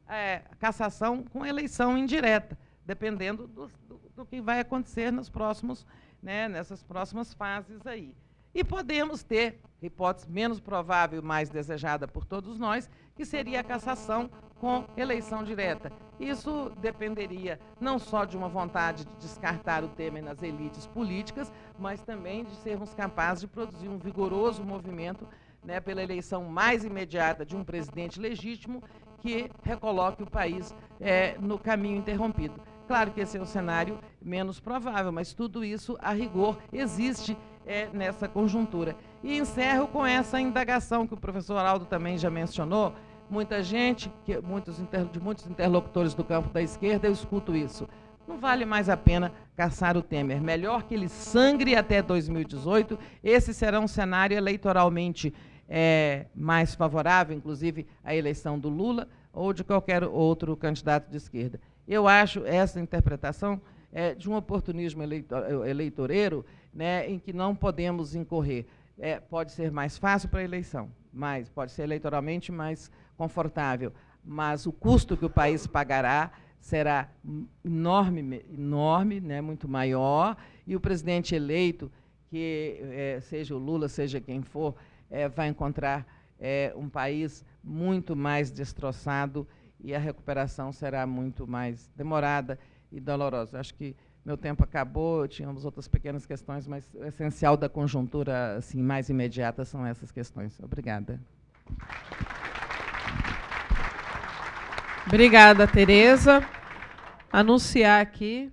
cassação com eleição indireta, dependendo do que vai acontecer nos próximos, né, nessas próximas fases aí. E podemos ter, hipótese menos provável, mais desejada por todos nós, que seria a cassação com eleição direta. Isso dependeria não só de uma vontade de descartar o Temer nas elites políticas, mas também de sermos capazes de produzir um vigoroso movimento, né, pela eleição mais imediata de um presidente legítimo que recoloque o país no caminho interrompido. Claro que esse é o cenário menos provável, mas tudo isso, a rigor, existe nessa conjuntura. E encerro com essa indagação que o professor Aldo também já mencionou. Muita gente, de muitos interlocutores do campo da esquerda, eu escuto isso. Não vale mais a pena caçar o Temer. Melhor que ele sangre até 2018. Esse será um cenário eleitoralmente mais favorável, inclusive à eleição do Lula ou de qualquer outro candidato de esquerda. Eu acho essa interpretação de um oportunismo eleitoreiro, né, em que não podemos incorrer. Pode ser mais fácil para a eleição, mas pode ser eleitoralmente mais confortável, mas o custo que o país pagará será enorme, né, muito maior, e o presidente eleito, que seja o Lula, seja quem for, vai encontrar um país muito mais destroçado e a recuperação será muito mais demorada e dolorosa. Acho que meu tempo acabou, tínhamos outras pequenas questões, mas o essencial da conjuntura assim, mais imediata são essas questões. Obrigada. Obrigada, Tereza. Anunciar aqui,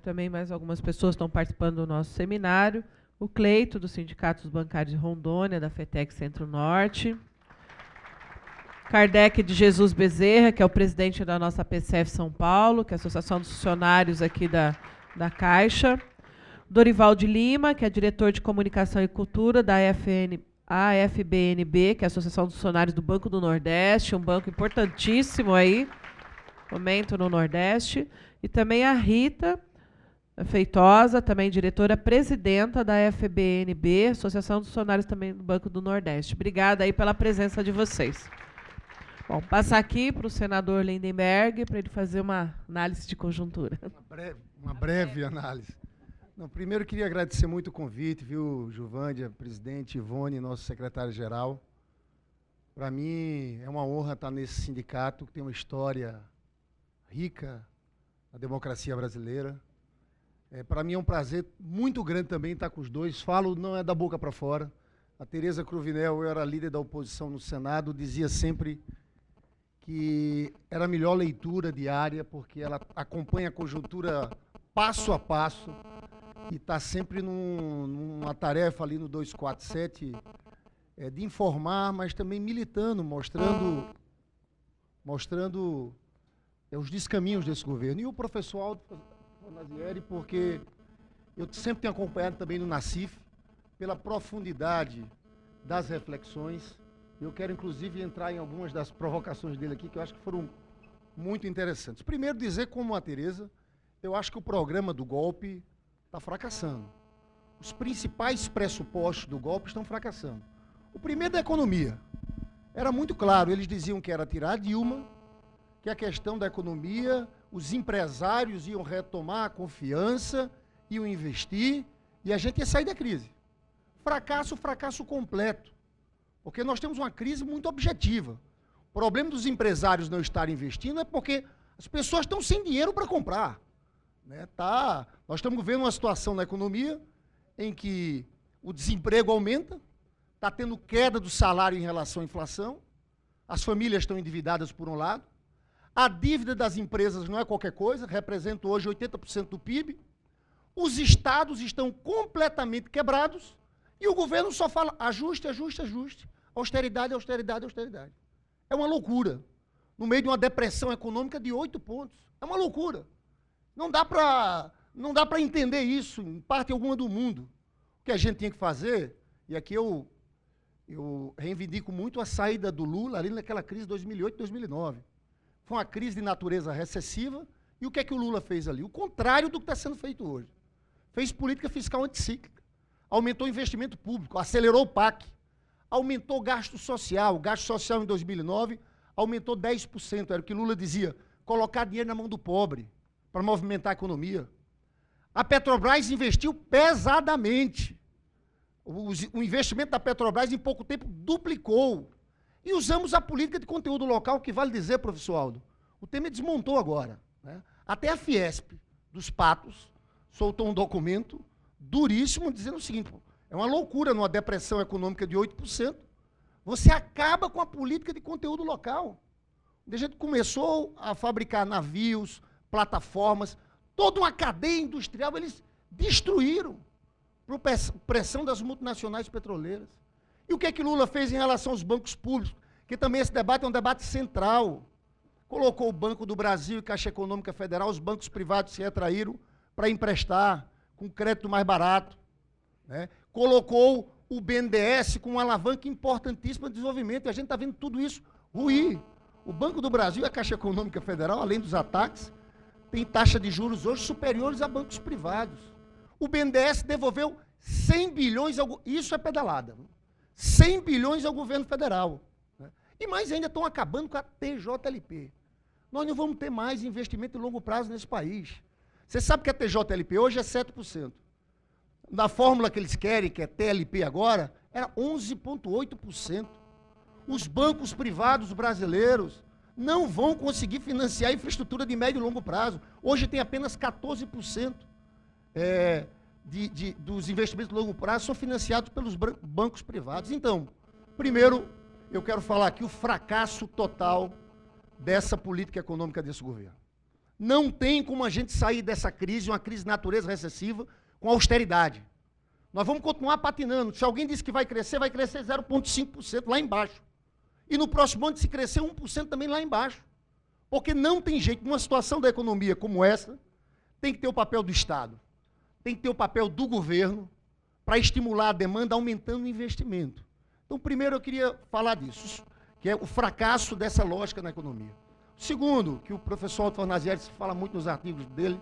também mais algumas pessoas estão participando do nosso seminário. O Cleito, do Sindicato dos Bancários de Rondônia, da FETEC Centro-Norte. Kardec de Jesus Bezerra, que é o presidente da nossa PCF São Paulo, que é a Associação dos Funcionários aqui da Caixa. Dorival de Lima, que é diretor de Comunicação e Cultura da AFBNB, que é a Associação dos Funcionários do Banco do Nordeste, um banco importantíssimo aí, momento no Nordeste. E também a Rita Feitosa, também diretora-presidenta da FBNB, Associação dos Funcionários também do Banco do Nordeste. Obrigada aí pela presença de vocês. Bom, passar aqui para o senador Lindenberg, para ele fazer uma análise de conjuntura. Uma breve análise. Não, primeiro, queria agradecer muito o convite, viu, Juvândia, presidente, Ivone, nosso secretário-geral. Para mim, é uma honra estar nesse sindicato, que tem uma história rica na democracia brasileira. Para mim é um prazer muito grande também estar com os dois. Falo, não é da boca para fora. A Tereza Cruvinel, eu era líder da oposição no Senado, dizia sempre que era a melhor leitura diária, porque ela acompanha a conjuntura passo a passo e está sempre numa tarefa ali no 247 de informar, mas também militando, mostrando os descaminhos desse governo. E o professor Aldo Nazieri, porque eu sempre tenho acompanhado também no Nacif, pela profundidade das reflexões. Eu quero, inclusive, entrar em algumas das provocações dele aqui, que eu acho que foram muito interessantes. Primeiro, dizer, como a Tereza, eu acho que o programa do golpe está fracassando. Os principais pressupostos do golpe estão fracassando. O primeiro da economia. Era muito claro, eles diziam que era tirar a Dilma, que a questão da economia, os empresários iam retomar a confiança, iam investir, e a gente ia sair da crise. Fracasso completo. Porque nós temos uma crise muito objetiva. O problema dos empresários não estarem investindo é porque as pessoas estão sem dinheiro para comprar. Né? Nós estamos vendo uma situação na economia em que o desemprego aumenta, está tendo queda do salário em relação à inflação, as famílias estão endividadas por um lado, a dívida das empresas não é qualquer coisa, representa hoje 80% do PIB, os estados estão completamente quebrados e o governo só fala ajuste, ajuste, ajuste, austeridade, austeridade, austeridade. É uma loucura. No meio de uma depressão econômica de 8 pontos. É uma loucura. Não dá para entender isso em parte alguma do mundo. O que a gente tinha que fazer, e aqui eu reivindico muito a saída do Lula ali naquela crise de 2008, 2009. Foi uma crise de natureza recessiva, e o que é que o Lula fez ali? O contrário do que está sendo feito hoje. Fez política fiscal anticíclica, aumentou o investimento público, acelerou o PAC, aumentou o gasto social em 2009 aumentou 10%, era o que Lula dizia, colocar dinheiro na mão do pobre, para movimentar a economia. A Petrobras investiu pesadamente. O investimento da Petrobras em pouco tempo duplicou. E usamos a política de conteúdo local, que vale dizer, professor Aldo, o Temer desmontou agora. Né? Até a Fiesp, dos Patos, soltou um documento duríssimo, dizendo o seguinte, é uma loucura numa depressão econômica de 8%, você acaba com a política de conteúdo local. A gente começou a fabricar navios, plataformas, toda uma cadeia industrial, eles destruíram. por pressão das multinacionais petroleiras. E o que é que Lula fez em relação aos bancos públicos? Que também esse debate é um debate central. Colocou o Banco do Brasil e Caixa Econômica Federal, os bancos privados se retraíram para emprestar com crédito mais barato, né? Colocou o BNDES com uma alavanca importantíssima de desenvolvimento, e a gente está vendo tudo isso ruir. O Banco do Brasil e a Caixa Econômica Federal, além dos ataques, tem taxa de juros hoje superiores a bancos privados. O BNDES devolveu 100 bilhões, isso é pedalada, 100 bilhões ao governo federal, né? E mais ainda estão acabando com a TJLP. Nós não vamos ter mais investimento de longo prazo nesse país. Você sabe que a TJLP hoje é 7%. Na fórmula que eles querem, que é TLP agora, era 11,8%. Os bancos privados brasileiros não vão conseguir financiar a infraestrutura de médio e longo prazo. Hoje tem apenas 14% dos investimentos de longo prazo são financiados pelos bancos privados. Então, primeiro, eu quero falar aqui o fracasso total dessa política econômica desse governo. Não tem como a gente sair dessa crise, uma crise de natureza recessiva, com austeridade. Nós vamos continuar patinando. Se alguém disse que vai crescer 0,5% lá embaixo. E no próximo ano, se crescer 1% também lá embaixo. Porque não tem jeito, numa situação da economia como essa, tem que ter o papel do Estado, tem que ter o papel do governo para estimular a demanda, aumentando o investimento. Então, primeiro eu queria falar disso, que é o fracasso dessa lógica na economia. Segundo, que o professor Otto Fornazieri fala muito nos artigos dele,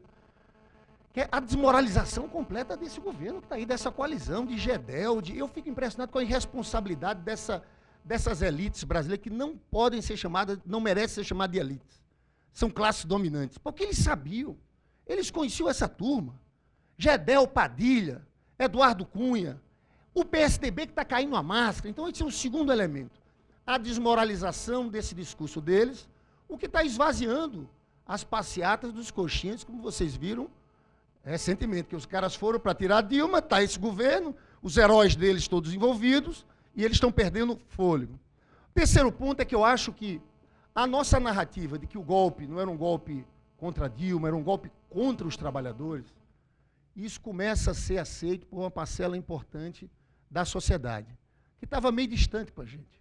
que é a desmoralização completa desse governo que está aí, dessa coalizão de GEDEL. Eu fico impressionado com a irresponsabilidade dessas elites brasileiras que não podem ser chamadas, não merecem ser chamadas de elites. São classes dominantes. Porque eles sabiam, eles conheciam essa turma. GEDEL, Padilha, Eduardo Cunha, o PSDB que está caindo a máscara. Então, esse é o segundo elemento. A desmoralização desse discurso deles, o que está esvaziando as passeatas dos coxinhas, como vocês viram recentemente, que os caras foram para tirar a Dilma, está esse governo, os heróis deles todos envolvidos, e eles estão perdendo fôlego. Terceiro ponto é que eu acho que a nossa narrativa de que o golpe não era um golpe contra a Dilma, era um golpe contra os trabalhadores, isso começa a ser aceito por uma parcela importante da sociedade, que estava meio distante com a gente.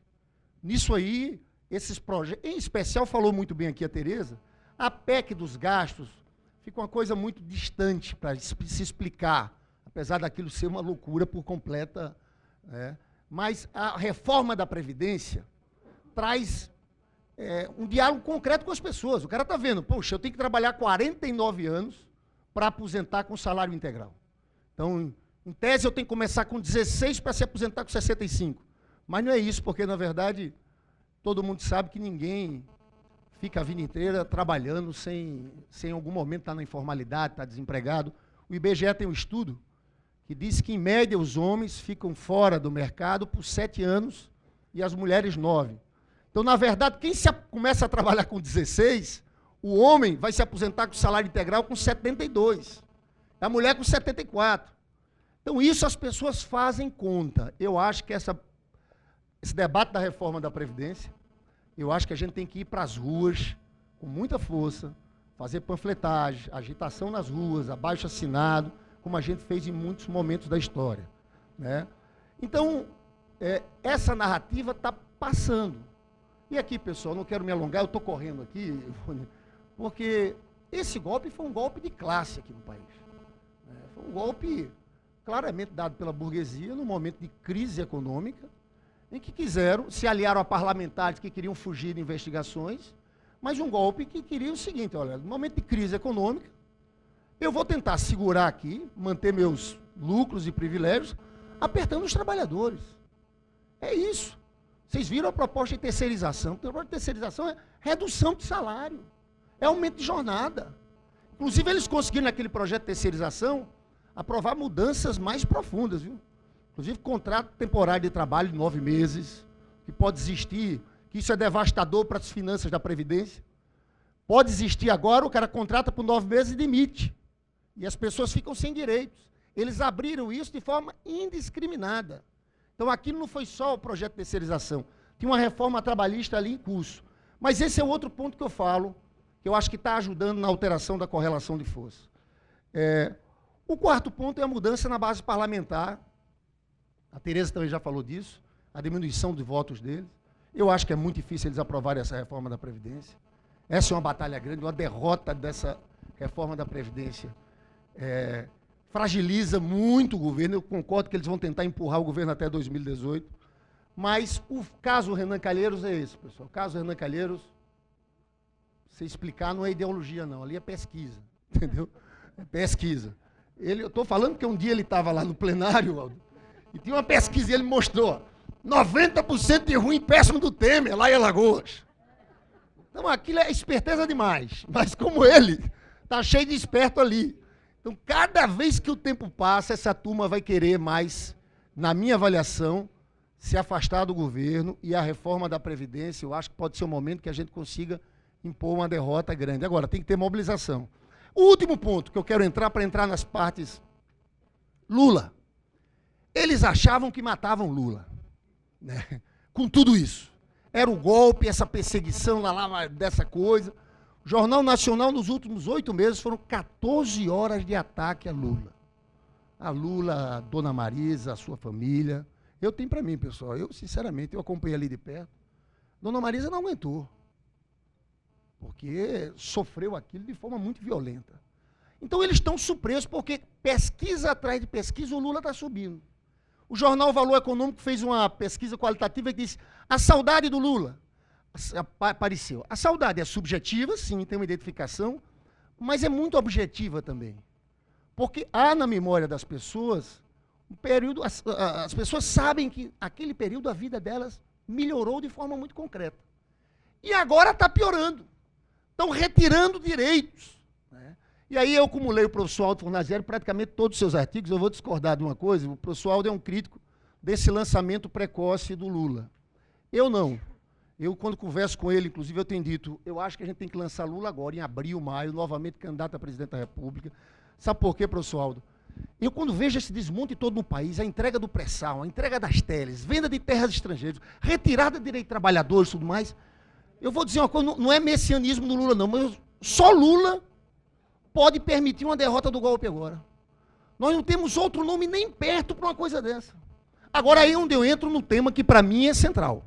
Nisso aí, esses projetos, em especial, falou muito bem aqui a Tereza, a PEC dos gastos fica uma coisa muito distante para se explicar, apesar daquilo ser uma loucura por completa, né? Mas a reforma da Previdência traz um diálogo concreto com as pessoas. O cara está vendo, poxa, eu tenho que trabalhar 49 anos para aposentar com salário integral. Então, em tese, eu tenho que começar com 16 para se aposentar com 65. Mas não é isso, porque, na verdade, todo mundo sabe que ninguém fica a vida inteira trabalhando sem em algum momento estar na informalidade, estar desempregado. O IBGE tem um estudo que diz que, em média, os homens ficam fora do mercado por 7 anos e as mulheres 9. Então, na verdade, quem começa a trabalhar com 16, o homem vai se aposentar com salário integral com 72, a mulher com 74. Então, isso as pessoas fazem conta. Eu acho que esse debate da reforma da Previdência, eu acho que a gente tem que ir para as ruas com muita força, fazer panfletagem, agitação nas ruas, abaixo-assinado, como a gente fez em muitos momentos da história, né? Então, essa narrativa está passando. E aqui, pessoal, não quero me alongar, eu estou correndo aqui, porque esse golpe foi um golpe de classe aqui no país. Foi um golpe claramente dado pela burguesia num momento de crise econômica, em que se aliaram a parlamentares que queriam fugir de investigações, mas um golpe que queria o seguinte, olha, no momento de crise econômica, eu vou tentar segurar aqui, manter meus lucros e privilégios, apertando os trabalhadores. É isso. Vocês viram a proposta de terceirização. A proposta de terceirização é redução de salário, é aumento de jornada. Inclusive, eles conseguiram, naquele projeto de terceirização, aprovar mudanças mais profundas, viu? Inclusive, contrato temporário de trabalho de 9 meses, que pode existir, que isso é devastador para as finanças da Previdência. Pode existir agora, o cara contrata por 9 meses e demite. E as pessoas ficam sem direitos. Eles abriram isso de forma indiscriminada. Então, aquilo não foi só o projeto de terceirização. Tinha uma reforma trabalhista ali em curso. Mas esse é o outro ponto que eu falo, que eu acho que está ajudando na alteração da correlação de força. O quarto ponto é a mudança na base parlamentar. A Tereza também já falou disso, a diminuição de votos deles. Eu acho que é muito difícil eles aprovarem essa reforma da Previdência. Essa é uma batalha grande, uma derrota dessa reforma da Previdência. Fragiliza muito o governo. Eu concordo que eles vão tentar empurrar o governo até 2018. Mas o caso Renan Calheiros é esse, pessoal. O caso Renan Calheiros, você explicar, não é ideologia, não. Ali é pesquisa, entendeu? É pesquisa. Eu estou falando que um dia ele estava lá no plenário, Aldo, e tinha uma pesquisa e ele mostrou 90% de ruim péssimo do Temer, lá em Alagoas. Então aquilo é esperteza demais. Mas como ele, está cheio de esperto ali. Então cada vez que o tempo passa, essa turma vai querer mais, na minha avaliação, se afastar do governo, e a reforma da Previdência, eu acho que pode ser um momento que a gente consiga impor uma derrota grande. Agora, tem que ter mobilização. O último ponto que eu quero entrar, para entrar nas partes, Lula. Eles achavam que matavam Lula, né? Com tudo isso. Era o golpe, essa perseguição lá dessa coisa. O Jornal Nacional, nos últimos 8 meses, foram 14 horas de ataque a Lula. A Lula, a Dona Marisa, a sua família. Eu tenho para mim, pessoal, sinceramente, eu acompanhei ali de perto. Dona Marisa não aguentou, porque sofreu aquilo de forma muito violenta. Então eles estão surpresos, porque pesquisa atrás de pesquisa o Lula está subindo. O jornal Valor Econômico fez uma pesquisa qualitativa que disse: a saudade do Lula. Apareceu. A saudade é subjetiva, sim, tem uma identificação, mas é muito objetiva também. Porque há na memória das pessoas um período, as pessoas sabem que aquele período a vida delas melhorou de forma muito concreta. E agora está piorando. Estão retirando direitos, né? E aí eu, como leio o professor Aldo Fornazieri, praticamente todos os seus artigos, eu vou discordar de uma coisa: o professor Aldo é um crítico desse lançamento precoce do Lula. Eu não. Eu, quando converso com ele, inclusive, eu tenho dito, eu acho que a gente tem que lançar Lula agora, em abril, maio, novamente candidato a presidente da República. Sabe por quê, professor Aldo? Eu, quando vejo esse desmonte todo no país, a entrega do pré-sal, a entrega das teles, venda de terras estrangeiras, retirada de direitos de trabalhadores e tudo mais, eu vou dizer uma coisa, não é messianismo do Lula, não, mas só Lula pode permitir uma derrota do golpe agora. Nós não temos outro nome nem perto para uma coisa dessa. Agora, aí é onde eu entro no tema que para mim é central.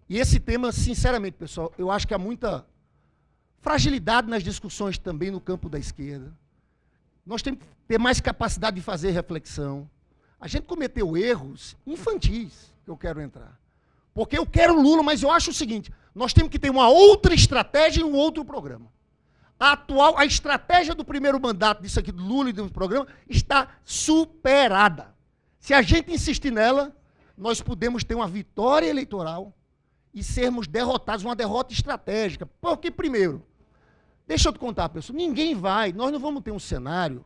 E esse tema, sinceramente, pessoal, eu acho que há muita fragilidade nas discussões também no campo da esquerda. Nós temos que ter mais capacidade de fazer reflexão. A gente cometeu erros infantis, que eu quero entrar. Porque eu quero Lula, mas eu acho o seguinte: nós temos que ter uma outra estratégia e um outro programa. A estratégia do primeiro mandato disso aqui, do Lula e do programa, está superada. Se a gente insistir nela, nós podemos ter uma vitória eleitoral e sermos derrotados, uma derrota estratégica. Porque, primeiro, deixa eu te contar, pessoal, nós não vamos ter um cenário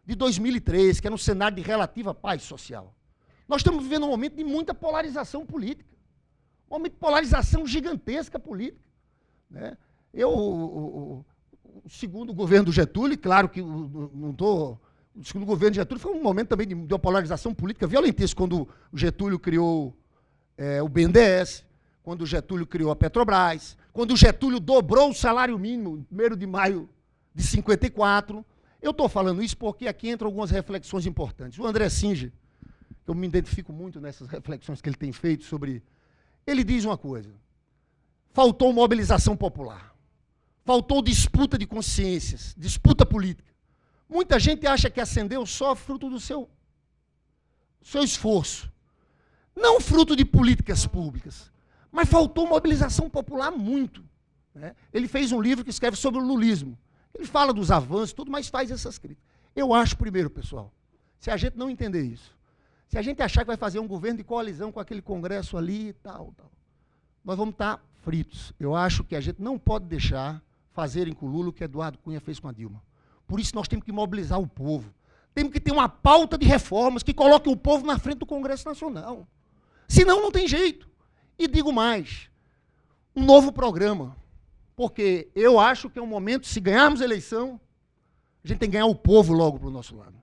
de 2003, que era um cenário de relativa paz social. Nós estamos vivendo um momento de muita polarização política, um momento de polarização gigantesca política, né? O segundo governo do Getúlio, claro que o segundo governo de Getúlio foi um momento também de uma polarização política violentíssima, quando o Getúlio criou o BNDES, quando o Getúlio criou a Petrobras, quando o Getúlio dobrou o salário mínimo, 1º de maio de 54. Eu estou falando isso porque aqui entram algumas reflexões importantes. O André Singer, eu me identifico muito nessas reflexões que ele tem feito sobre... Ele diz uma coisa: faltou mobilização popular, faltou disputa de consciências, disputa política. Muita gente acha que ascendeu só fruto do seu esforço, não fruto de políticas públicas, mas faltou mobilização popular muito, né? Ele fez um livro que escreve sobre o lulismo. Ele fala dos avanços, tudo, mas faz essas críticas. Eu acho, primeiro, pessoal, se a gente não entender isso, se a gente achar que vai fazer um governo de coalizão com aquele congresso ali e tal, nós vamos estar fritos. Eu acho que a gente não pode deixar fazerem com o Lula o que Eduardo Cunha fez com a Dilma. Por isso nós temos que mobilizar o povo. Temos que ter uma pauta de reformas que coloque o povo na frente do Congresso Nacional. Senão não tem jeito. E digo mais, um novo programa. Porque eu acho que é um momento, se ganharmos a eleição, a gente tem que ganhar o povo logo para o nosso lado.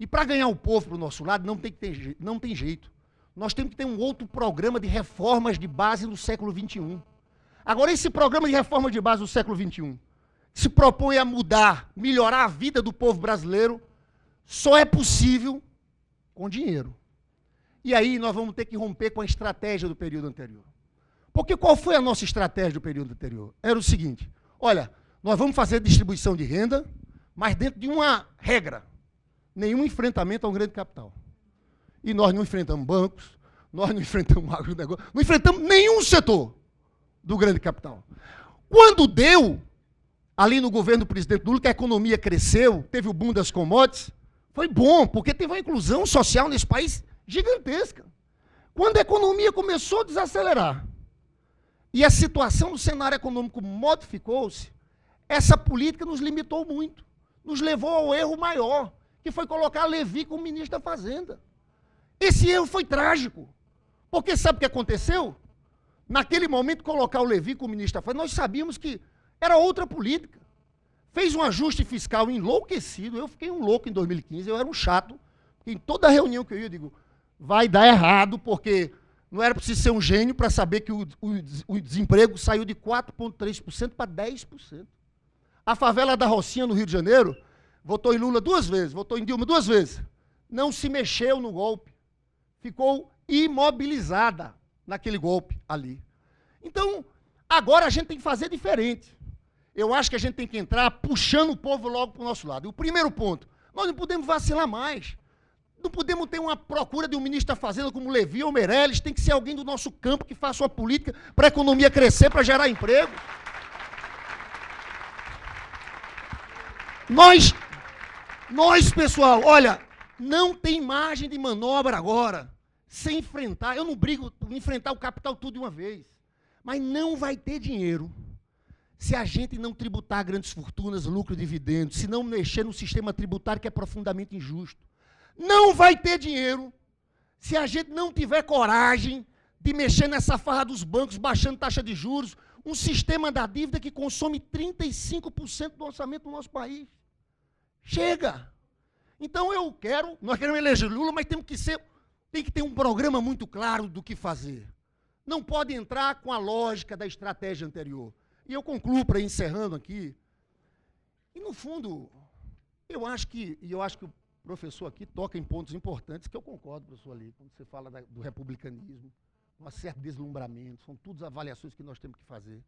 E para ganhar o povo para o nosso lado, não tem jeito. Nós temos que ter um outro programa de reformas de base no século XXI. Agora, esse programa de reforma de base do século XXI, se propõe a mudar, melhorar a vida do povo brasileiro, só é possível com dinheiro. E aí nós vamos ter que romper com a estratégia do período anterior. Porque qual foi a nossa estratégia do período anterior? Era o seguinte, olha, nós vamos fazer distribuição de renda, mas dentro de uma regra, nenhum enfrentamento a um grande capital. E nós não enfrentamos bancos, nós não enfrentamos agronegócio, não enfrentamos nenhum setor do grande capital. Quando deu, ali no governo do presidente Lula, que a economia cresceu, teve o boom das commodities, foi bom, porque teve uma inclusão social nesse país gigantesca. Quando a economia começou a desacelerar, e a situação do cenário econômico modificou-se, essa política nos limitou muito, nos levou ao erro maior, que foi colocar a Levi como ministro da Fazenda. Esse erro foi trágico, porque sabe o que aconteceu? Naquele momento, colocar o Levi como ministro da Fazenda, nós sabíamos que era outra política. Fez um ajuste fiscal enlouquecido, eu fiquei um louco em 2015, eu era um chato, em toda reunião que eu ia, eu digo, vai dar errado, porque não era preciso ser um gênio para saber que o desemprego saiu de 4,3% para 10%. A favela da Rocinha, no Rio de Janeiro, votou em Lula 2 vezes, votou em Dilma 2 vezes. Não se mexeu no golpe. Ficou imobilizada naquele golpe ali. Então, agora a gente tem que fazer diferente. Eu acho que a gente tem que entrar puxando o povo logo para o nosso lado. E o primeiro ponto, nós não podemos vacilar mais. Não podemos ter uma procura de um ministro da Fazenda como Levi ou Meirelles, tem que ser alguém do nosso campo que faça uma política para a economia crescer, para gerar emprego. Nós, pessoal, olha, não tem margem de manobra agora, sem enfrentar, eu não brigo, enfrentar o capital tudo de uma vez, mas não vai ter dinheiro se a gente não tributar grandes fortunas, lucro e dividendos, se não mexer no sistema tributário que é profundamente injusto. Não vai ter dinheiro se a gente não tiver coragem de mexer nessa farra dos bancos, baixando taxa de juros, um sistema da dívida que consome 35% do orçamento do nosso país. Chega! Então nós queremos eleger Lula, mas tem que ter um programa muito claro do que fazer. Não pode entrar com a lógica da estratégia anterior. E eu concluo para ir encerrando aqui. E no fundo, eu acho que o professor aqui toca em pontos importantes que eu concordo, professor ali, quando você fala do republicanismo, um certo deslumbramento, são todas avaliações que nós temos que fazer.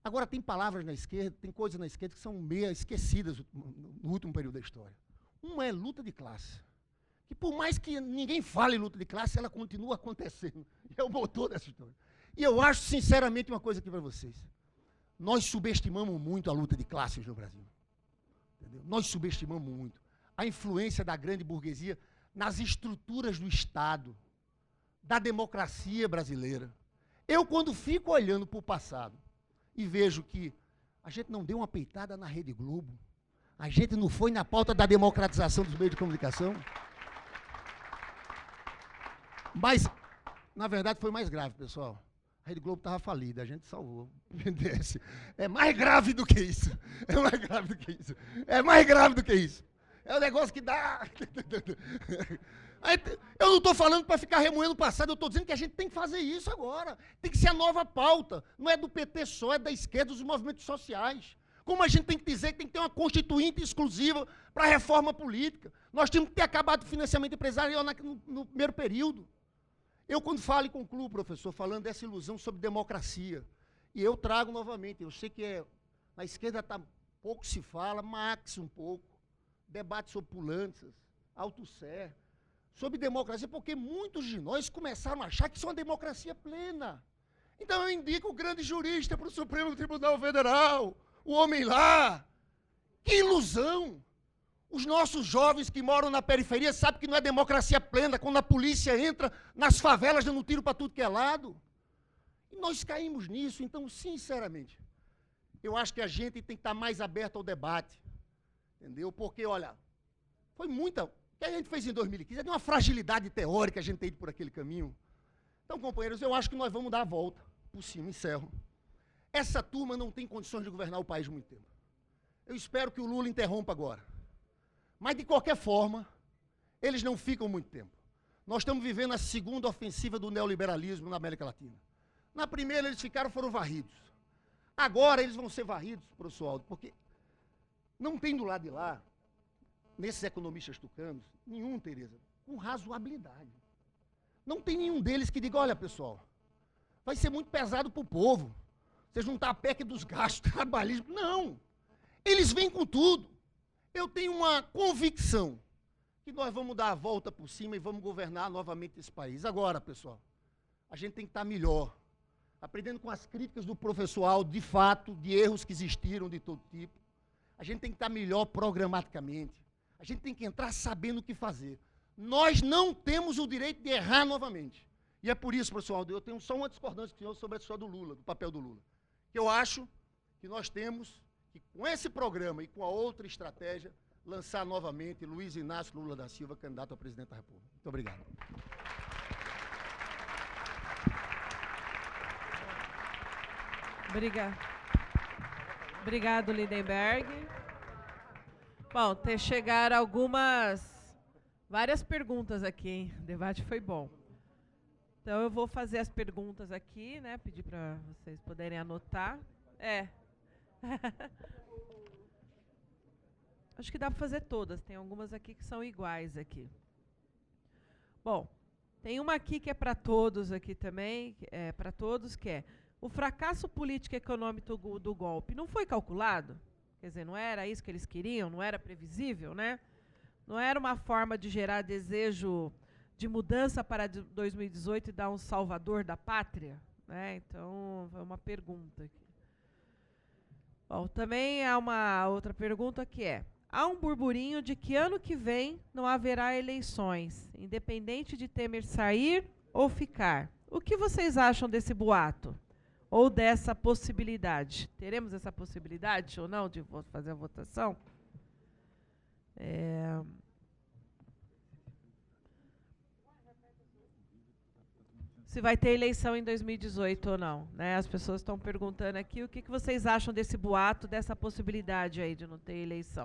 Agora, tem palavras na esquerda, tem coisas na esquerda que são meio esquecidas no último período da história. Uma é luta de classe, que por mais que ninguém fale luta de classe, ela continua acontecendo, é o motor dessa história. E eu acho, sinceramente, uma coisa aqui para vocês. Nós subestimamos muito a luta de classes no Brasil. Entendeu? Nós subestimamos muito a influência da grande burguesia nas estruturas do Estado, da democracia brasileira. Eu, quando fico olhando para o passado e vejo que a gente não deu uma peitada na Rede Globo, a gente não foi na pauta da democratização dos meios de comunicação, mas, na verdade, foi mais grave, pessoal. A Rede Globo estava falida, a gente salvou. É mais grave do que isso. É mais grave do que isso. É mais grave do que isso. É um negócio que dá... Eu não estou falando para ficar remoendo o passado, eu estou dizendo que a gente tem que fazer isso agora. Tem que ser a nova pauta. Não é do PT só, é da esquerda, dos movimentos sociais. Como a gente tem que dizer que tem que ter uma constituinte exclusiva para a reforma política. Nós temos que ter acabado o financiamento empresarial no primeiro período. Eu, quando falo e concluo, professor, falando dessa ilusão sobre democracia, e eu trago novamente, eu sei que na esquerda pouco se fala, Marx um pouco, debate sobre Pulantzas, Althusser, sobre democracia, porque muitos de nós começaram a achar que isso é uma democracia plena. Então eu indico o grande jurista para o Supremo Tribunal Federal, o homem lá. Que ilusão! Os nossos jovens que moram na periferia sabem que não é democracia plena, quando a polícia entra nas favelas dando tiro para tudo que é lado. E nós caímos nisso, então, sinceramente, eu acho que a gente tem que estar mais aberto ao debate, entendeu? Porque, olha, foi muita... O que a gente fez em 2015 é de uma fragilidade teórica a gente ter ido por aquele caminho. Então, companheiros, eu acho que nós vamos dar a volta por cima, encerro. Essa turma não tem condições de governar o país muito tempo. Eu espero que o Lula interrompa agora. Mas, de qualquer forma, eles não ficam muito tempo. Nós estamos vivendo a segunda ofensiva do neoliberalismo na América Latina. Na primeira, eles foram varridos. Agora eles vão ser varridos, professor Aldo, porque não tem do lado de lá, nesses economistas tucanos, nenhum, Tereza, com razoabilidade. Não tem nenhum deles que diga, olha, pessoal, vai ser muito pesado para o povo. Você juntar a PEC dos gastos trabalhistas. Não. Eles vêm com tudo. Eu tenho uma convicção que nós vamos dar a volta por cima e vamos governar novamente esse país. Agora, pessoal, a gente tem que estar melhor. Aprendendo com as críticas do professor Aldo, de fato, de erros que existiram de todo tipo. A gente tem que estar melhor programaticamente. A gente tem que entrar sabendo o que fazer. Nós não temos o direito de errar novamente. E é por isso, professor Aldo, eu tenho só uma discordância com o senhor sobre a história do Lula, do papel do Lula. Que eu acho que nós temos que, com esse programa e com a outra estratégia, lançar novamente Luiz Inácio Lula da Silva, candidato a presidente da República. Muito obrigado. Obrigado, Lindenberg. Bom, chegaram várias perguntas aqui, hein? O debate foi bom. Então, eu vou fazer as perguntas aqui, né? Pedir para vocês poderem anotar. Acho que dá para fazer todas. Tem algumas aqui que são iguais aqui. Bom, tem uma aqui que é para todos aqui também, para todos, que é: o fracasso político e econômico do golpe não foi calculado? Quer dizer, não era isso que eles queriam? Não era previsível, né? Não era uma forma de gerar desejo de mudança para 2018 e dar um salvador da pátria? Né? Então, é uma pergunta aqui. Bom, também há uma outra pergunta que é: há um burburinho de que ano que vem não haverá eleições, independente de Temer sair ou ficar. O que vocês acham desse boato? Ou dessa possibilidade? Teremos essa possibilidade ou não de fazer a votação? Se vai ter eleição em 2018 ou não, né? As pessoas estão perguntando aqui o que vocês acham desse boato, dessa possibilidade aí de não ter eleição.